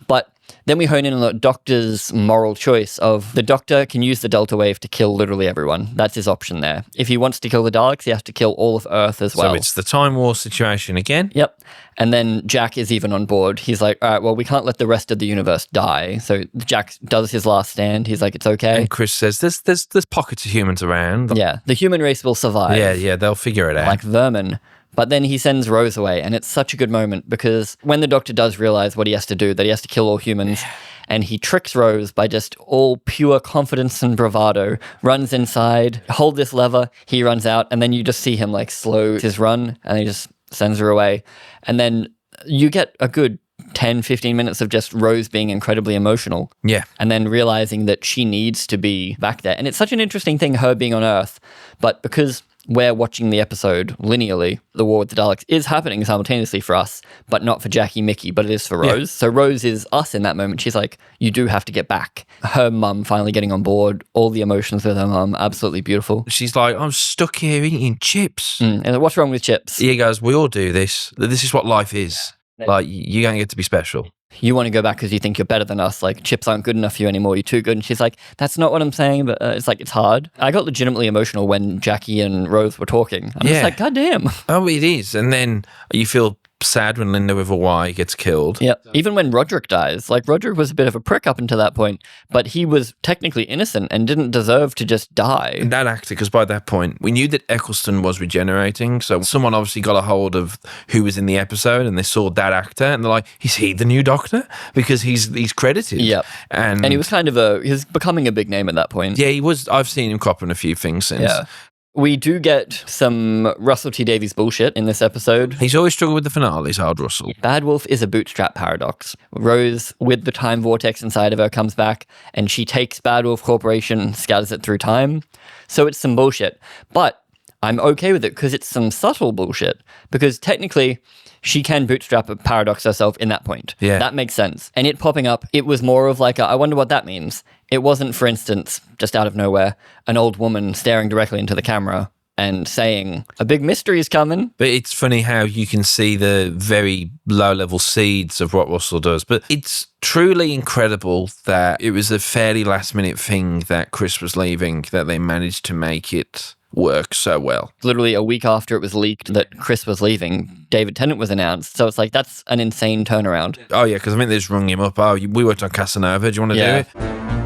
But then we hone in on the Doctor's moral choice of the Doctor can use the Delta Wave to kill literally everyone. That's his option there. If he wants to kill the Daleks, he has to kill all of Earth as well. So it's the Time War situation again. Yep. And then Jack is even on board. He's like, all right, well, we can't let the rest of the universe die. So Jack does his last stand. He's like, it's okay. And Chris says, there's pockets of humans around. Yeah. The human race will survive. Yeah, they'll figure it out. Like vermin. But then he sends Rose away, and it's such a good moment because when the Doctor does realize what he has to do, that he has to kill all humans, and he tricks Rose by just all pure confidence and bravado, runs inside, hold this lever, he runs out, and then you just see him like slow his run, and he just sends her away. And then you get a good 10, 15 minutes of just Rose being incredibly emotional. Yeah. And then realizing that she needs to be back there. And it's such an interesting thing, her being on Earth, but because we're watching the episode linearly, the war with the Daleks is happening simultaneously for us, but not for Jackie, Mickey, but it is for Rose. So Rose is us in that moment. She's like, you do have to get back. Her mum finally getting on board, all the emotions with her mum, absolutely beautiful. She's like, I'm stuck here eating chips. And like, what's wrong with chips? He goes, we all do this. This is what life is. Like, you don't get to be special. You want to go back because you think you're better than us. Like, chips aren't good enough for you anymore. You're too good. And she's like, that's not what I'm saying. But it's like, it's hard. I got legitimately emotional when Jackie and Rose were talking. I'm just like, God damn. Oh, it is. And then you feel sad when Linda with a Y gets killed. Yeah. Even when Roderick dies. Like, Roderick was a bit of a prick up until that point, but he was technically innocent and didn't deserve to just die. And that actor, because by that point, we knew that Ecclestone was regenerating. So someone obviously got a hold of who was in the episode and they saw that actor and they're like, is he the new Doctor? Because he's credited. Yep. And he was kind of he was becoming a big name at that point. Yeah, he was. I've seen him copping a few things since. Yeah. We do get some Russell T Davies bullshit in this episode. He's always struggled with the finales, Hard Russell. Bad Wolf is a bootstrap paradox. Rose, with the time vortex inside of her, comes back and she takes Bad Wolf Corporation, scatters it through time. So it's some bullshit. But I'm okay with it because it's some subtle bullshit. Because technically, she can bootstrap a paradox herself in that point. Yeah. That makes sense. And it popping up, it was more of like, I wonder what that means. It wasn't, for instance, just out of nowhere, an old woman staring directly into the camera and saying, a big mystery is coming. But it's funny how you can see the very low-level seeds of what Russell does. But it's truly incredible that it was a fairly last-minute thing that Chris was leaving, that they managed to make it work so well. Literally a week after it was leaked that Chris was leaving, David Tennant was announced. So it's like, that's an insane turnaround. Oh, yeah, because I think they just rung him up. Oh, we worked on Casanova. Do you want to do it?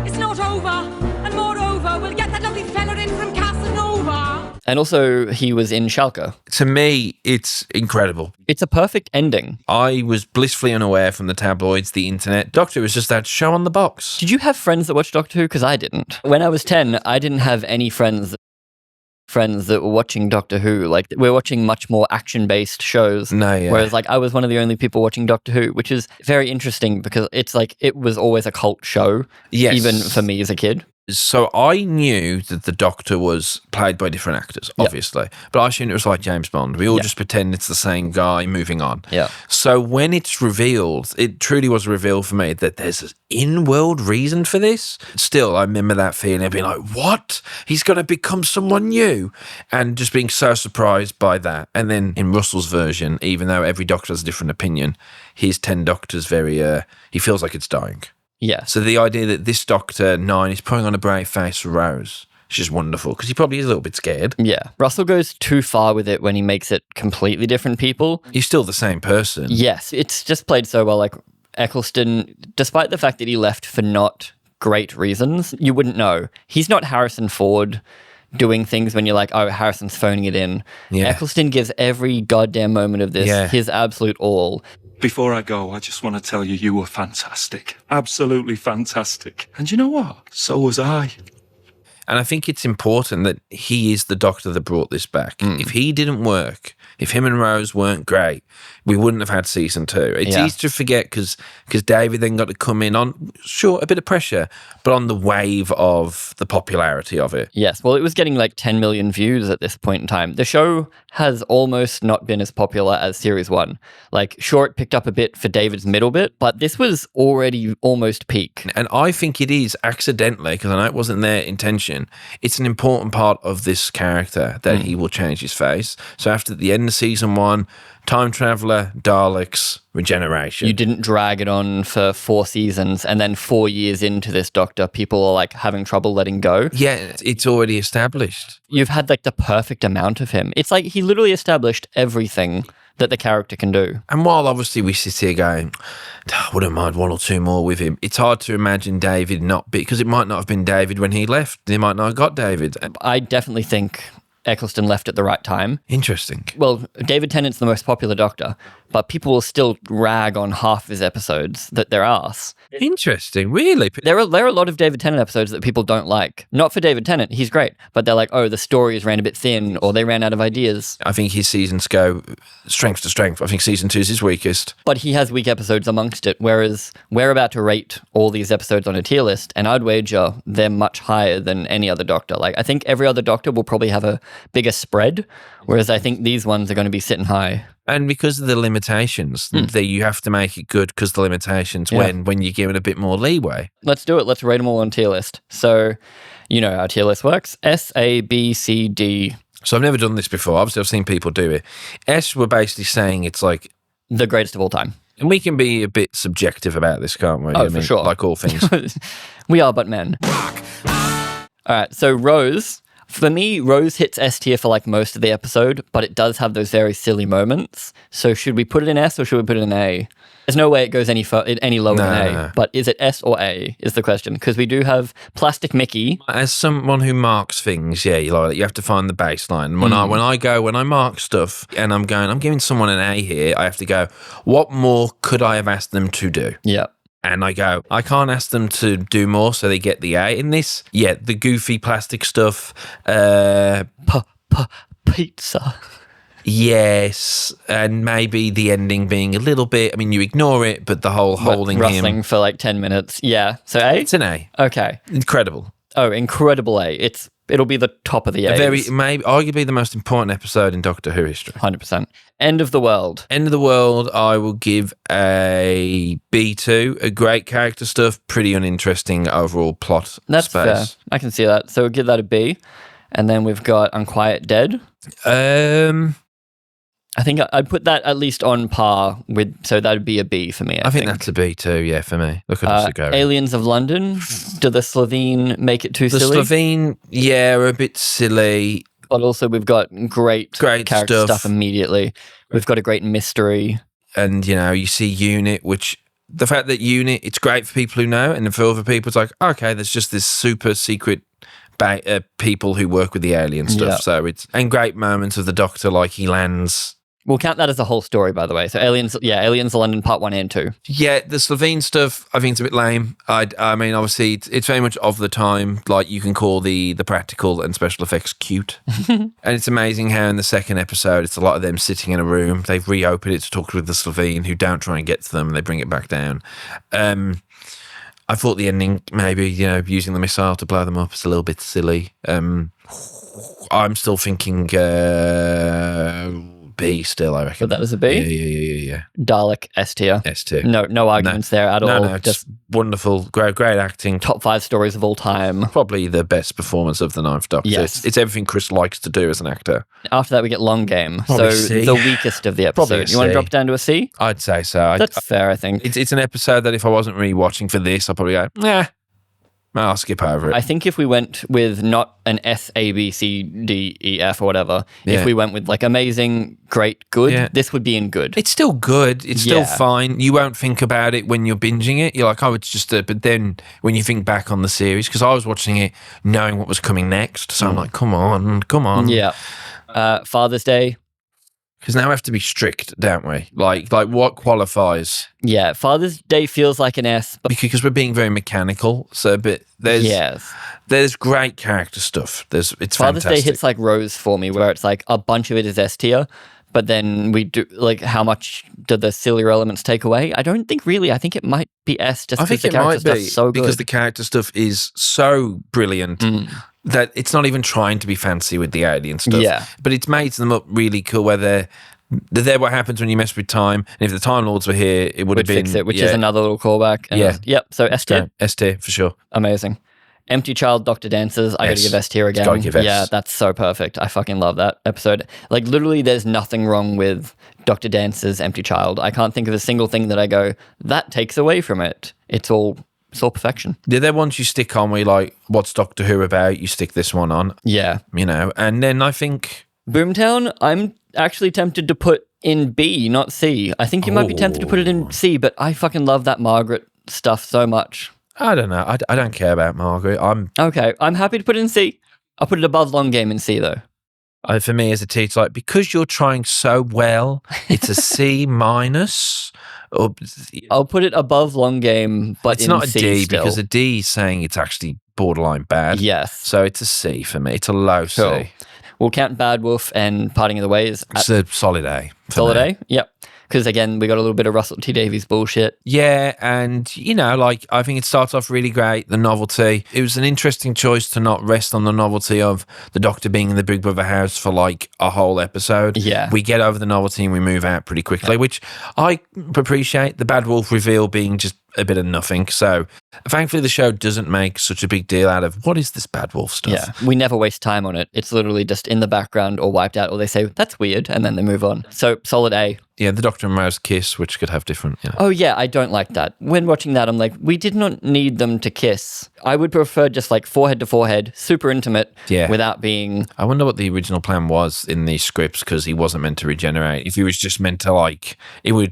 It's not over. And moreover, we'll get that lovely fella in from Casanova. And also, he was in Schalke. To me, it's incredible. It's a perfect ending. I was blissfully unaware from the tabloids, the internet. Doctor was just that show on the box. Did you have friends that watched Doctor Who? Because I didn't. When I was 10, I didn't have any friends that were watching Doctor Who. Like, we're watching much more action-based shows. No, yeah. Whereas, like, I was one of the only people watching Doctor Who, which is very interesting because it's like, it was always a cult show. Yes. Even for me as a kid. So I knew that the Doctor was played by different actors, obviously, but I assumed it was like James Bond. We all just pretend it's the same guy moving on. Yeah. So when it's revealed, it truly was revealed for me that there's an in-world reason for this. Still, I remember that feeling of being like, what? He's going to become someone new? And just being so surprised by that. And then in Russell's version, even though every Doctor has a different opinion, his 10 Doctors he feels like it's dying. Yeah. So the idea that this Doctor 9 is putting on a brave face for Rose, it's just wonderful because he probably is a little bit scared. Yeah. Russell goes too far with it when he makes it completely different people. He's still the same person. Yes. It's just played so well. Like Ecclestone, despite the fact that he left for not great reasons, you wouldn't know. He's not Harrison Ford doing things when you're like, oh, Harrison's phoning it in. Yeah. Ecclestone gives every goddamn moment of this his absolute all. Before I go, I just want to tell you, you were fantastic. Absolutely fantastic. And you know what? So was I. And I think it's important that he is the Doctor that brought this back. If he didn't work, if him and Rose weren't great, we wouldn't have had season 2. It's easy to forget because David then got to come in on, sure, a bit of pressure, but on the wave of the popularity of it. Yes, well, it was getting like 10 million views at this point in time. The show has almost not been as popular as Series 1. Like, sure, it picked up a bit for David's middle bit, but this was already almost peak. And I think it is accidentally, because I know it wasn't their intention, it's an important part of this character that he will change his face. So after the end of season 1, Time Traveller, Daleks, Regeneration. You didn't drag it on for 4 seasons, and then 4 years into this Doctor, people are like having trouble letting go. Yeah, it's already established. You've had like the perfect amount of him. It's like he literally established everything that the character can do. And while obviously we sit here going, I wouldn't mind 1 or 2 more with him, it's hard to imagine David not be, because it might not have been David when he left. They might not have got David. I definitely think Ecclestone left at the right time. Interesting. Well, David Tennant's the most popular Doctor, but people will still rag on half his episodes that they're arse. Interesting, really? There are a lot of David Tennant episodes that people don't like. Not for David Tennant, he's great, but they're like, oh, the stories ran a bit thin, or they ran out of ideas. I think his seasons go strength to strength. I think season 2 is his weakest. But he has weak episodes amongst it, whereas we're about to rate all these episodes on a tier list, and I'd wager they're much higher than any other Doctor. Like, I think every other Doctor will probably have a bigger spread, whereas I think these ones are going to be sitting high. And because of the limitations, that you have to make it good because the limitations when you're given a bit more leeway. Let's do it. Let's rate them all on tier list. So, you know how tier list works. S, A, B, C, D. So I've never done this before. Obviously, I've seen people do it. S, we're basically saying it's like the greatest of all time. And we can be a bit subjective about this, can't we? Oh, for sure. Like all things. We are but men. All right, so Rose. For me, Rose hits S tier for like most of the episode, but it does have those very silly moments. So should we put it in S or should we put it in A? There's no way it goes any lower than A. No. But is it S or A is the question. Because we do have Plastic Mickey. As someone who marks things, you have to find the baseline. When I mark stuff and I'm giving someone an A here, I have to go, what more could I have asked them to do? Yeah. And I go, I can't ask them to do more so they get the A in this. Yeah, the goofy plastic stuff. Pizza. Yes, and maybe the ending being a little bit, I mean, you ignore it, but the whole holding rustling him. for like 10 minutes. Yeah. So A? It's an A. Okay. Incredible. Oh, incredible A. It'll be the top of the A's. Maybe arguably the most important episode in Doctor Who history. 100%. End of the World. End of the World, I will give a B2. A great character stuff, pretty uninteresting overall plot. That's space. fair. I can see that. So we'll give that a B. And then we've got Unquiet Dead. I think I'd put that at least on par with, so that'd be a B for me. I think that's a B too, yeah, for me. Look at us go. Aliens of London. Do the Slovene make it too silly? The Slovene, are a bit silly. But also we've got great character stuff immediately. We've got a great mystery. And, you see Unit, which the fact that Unit, it's great for people who know, and for other people, it's like, okay, there's just this super secret people who work with the alien stuff. So and great moments of the Doctor, like he lands. We'll count that as a whole story, by the way. So Aliens of London Part 1 and 2. Yeah, the Slovene stuff, I think it's a bit lame. I mean, obviously, it's very much of the time. Like, you can call the practical and special effects cute. And it's amazing how in the second episode, it's a lot of them sitting in a room. They've reopened it to talk with the Slovene who don't try and get to them, and they bring it back down. I thought the ending, maybe, using the missile to blow them up is a little bit silly. I'm still thinking B still, I reckon. But that was a B? Yeah. Dalek, S tier. S tier. No arguments there at all. No, just wonderful, great acting. Top 5 stories of all time. Probably the best performance of the Ninth Doctor. Yes. It's everything Chris likes to do as an actor. After that, we get Long Game. Probably so C. the weakest of the Probably episode. a You want to C. drop it down to a C? I'd say so. That's fair, I think. It's an episode that if I wasn't really watching for this, I'd probably go, nah, I'll skip over it. I think if we went with not an S, A, B, C, D, E, F or whatever, if we went with like amazing, great, good, this would be in good. It's still good. It's still fine. You won't think about it when you're binging it. You're like, oh, it's just but then when you think back on the series, because I was watching it knowing what was coming next, so I'm like, come on. Yeah. Father's Day. Because now we have to be strict, don't we? Like what qualifies? Yeah, Father's Day feels like an S, but because we're being very mechanical. So, but there's great character stuff. It's Father's fantastic. Day hits like Rose for me, where it's like a bunch of it is S tier, but then we do like how much do the sillier elements take away? I don't think really. I think it might be S just because the character stuff's so good. Because the character stuff is so brilliant. That it's not even trying to be fancy with the alien stuff. Yeah. But it's made them up really cool where they're what happens when you mess with time. And if the Time Lords were here, it would have been... fix it, which is another little callback. And yep, so S tier. S tier, for sure. Amazing. Empty Child, Dr. Dances. I gotta give S tier again. Gotta give S. Yeah, that's so perfect. I fucking love that episode. Like, literally, there's nothing wrong with Dr. Dances' Empty Child. I can't think of a single thing that I go, that takes away from it. It's all perfection. They're ones you stick on where you're like, what's Doctor Who about? You stick this one on. Yeah. And then I think... Boomtown, I'm actually tempted to put in B, not C. I think you might be tempted to put it in C, but I fucking love that Margaret stuff so much. I don't know. I don't care about Margaret. Okay, I'm happy to put it in C. I'll put it above Long Game in C, though. For me as a teacher, like, because you're trying so well, it's a C minus. I'll put it above Long Game, but it's in not a C D still. because a D is saying it's actually borderline bad. Yes. So it's a C for me. It's a low Cool. C. We'll count Bad Wolf and Parting of the Ways. It's a solid A. Solid A? Yep. Because again, we got a little bit of Russell T Davies bullshit. Yeah, and I think it starts off really great, the novelty. It was an interesting choice to not rest on the novelty of the Doctor being in the Big Brother house for like a whole episode. Yeah. We get over the novelty and we move out pretty quickly, which I appreciate. The Bad Wolf reveal being just a bit of nothing. So thankfully the show doesn't make such a big deal out of what is this Bad Wolf stuff. Yeah, we never waste time on it. It's literally just in the background or wiped out, or they say, that's weird, and then they move on. So solid A. Yeah, the Doctor and Rose kiss, which could have different... Oh yeah, I don't like that. When watching that, I'm like, we did not need them to kiss. I would prefer just like forehead to forehead, super intimate, without being... I wonder what the original plan was in these scripts, because he wasn't meant to regenerate. If he was just meant to like... who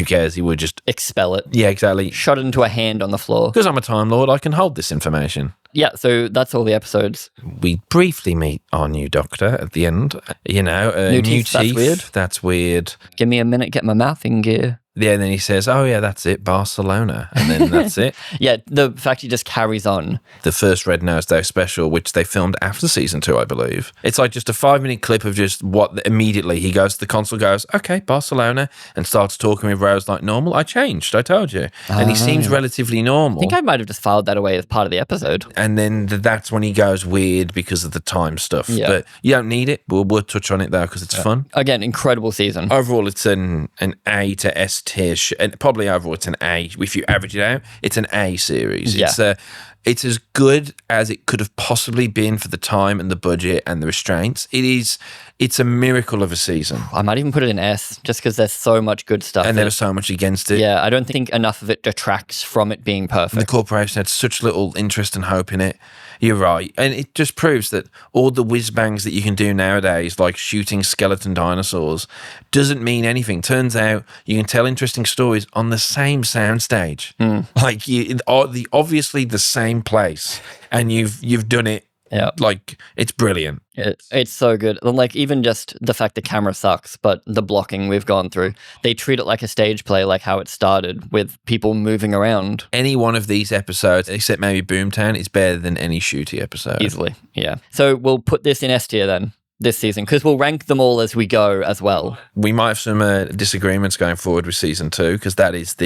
cares? He would just... expel it. Yeah, exactly. Shot it into a hand on the floor. Because I'm a Time Lord, I can hold this information. Yeah, so that's all the episodes. We briefly meet our new Doctor at the end. New teeth. That's weird. That's weird. Give me a minute, get my mouth in gear. Yeah, and then he says, oh yeah, that's it, Barcelona. And then that's it. Yeah, the fact he just carries on. The first Red Nose Day special, which they filmed after season 2, I believe. It's like just a 5-minute clip of just what immediately he goes to the console, goes, okay, Barcelona, and starts talking with Rose like normal. I changed, I told you. And he seems relatively normal. I think I might have just filed that away as part of the episode. And then that's when he goes weird because of the time stuff. Yeah. But you don't need it. We'll touch on it though because it's fun. Again, incredible season. Overall, it's an A to S tier, and probably overall it's an A. If you average it out, it's an A series. Yeah. It's as good as it could have possibly been for the time and the budget and the restraints. It's a miracle of a season. I might even put it in S, just because there's so much good stuff. And there was so much against it. Yeah, I don't think enough of it detracts from it being perfect. The corporation had such little interest and hope in it. You're right. And it just proves that all the whiz-bangs that you can do nowadays, like shooting skeleton dinosaurs, doesn't mean anything. Turns out you can tell interesting stories on the same soundstage. Like, obviously the same place. And you've done it. Yeah, like it's brilliant. It's so good. Like even just the fact the camera sucks, but the blocking we've gone through, they treat it like a stage play, like how it started with people moving around. Any one of these episodes, except maybe Boomtown, is better than any Shooty episode. Easily, yeah. So we'll put this in S tier then. this season, because we'll rank them all as we go as well. We might have some disagreements going forward with season 2, because that is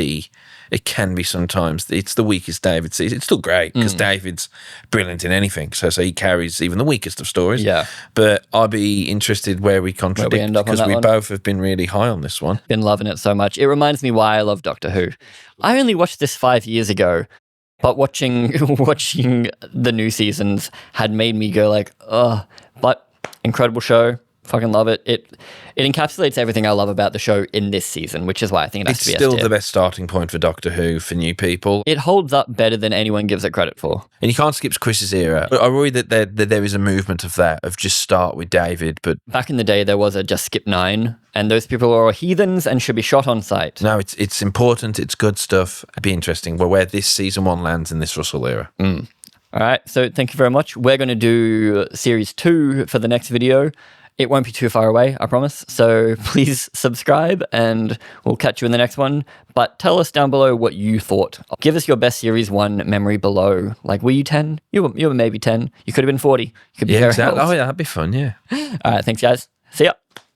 it can be sometimes, it's the weakest David season. It's still great, because David's brilliant in anything, so he carries even the weakest of stories. Yeah. But I'll be interested where we contradict, end up on because that we one. both have been really high on this one. Been loving it so much. It reminds me why I love Doctor Who. I only watched this 5 years ago, but watching the new seasons had made me go like, ugh. But incredible show. Fucking love it. It encapsulates everything I love about the show in this season, which is why I think it has It's to be still S tier. the best starting point for Doctor Who for new people. It holds up better than anyone gives it credit for. And you can't skip Chris's era. I worry that there is a movement of that, of just start with David, but Back in the day, there was a just skip 9, and those people are heathens and should be shot on sight. no, it's important, it's good stuff. It'd be interesting where this season 1 lands in this Russell era. All right, so thank you very much. We're going to do series 2 for the next video. It won't be too far away, I promise. So please subscribe and we'll catch you in the next one. But tell us down below what you thought. Give us your best series 1 memory below. Like, were you 10? You were maybe 10. You could have been 40. You could be very exactly. old. Oh, yeah, that'd be fun, yeah. All right, thanks, guys. See ya.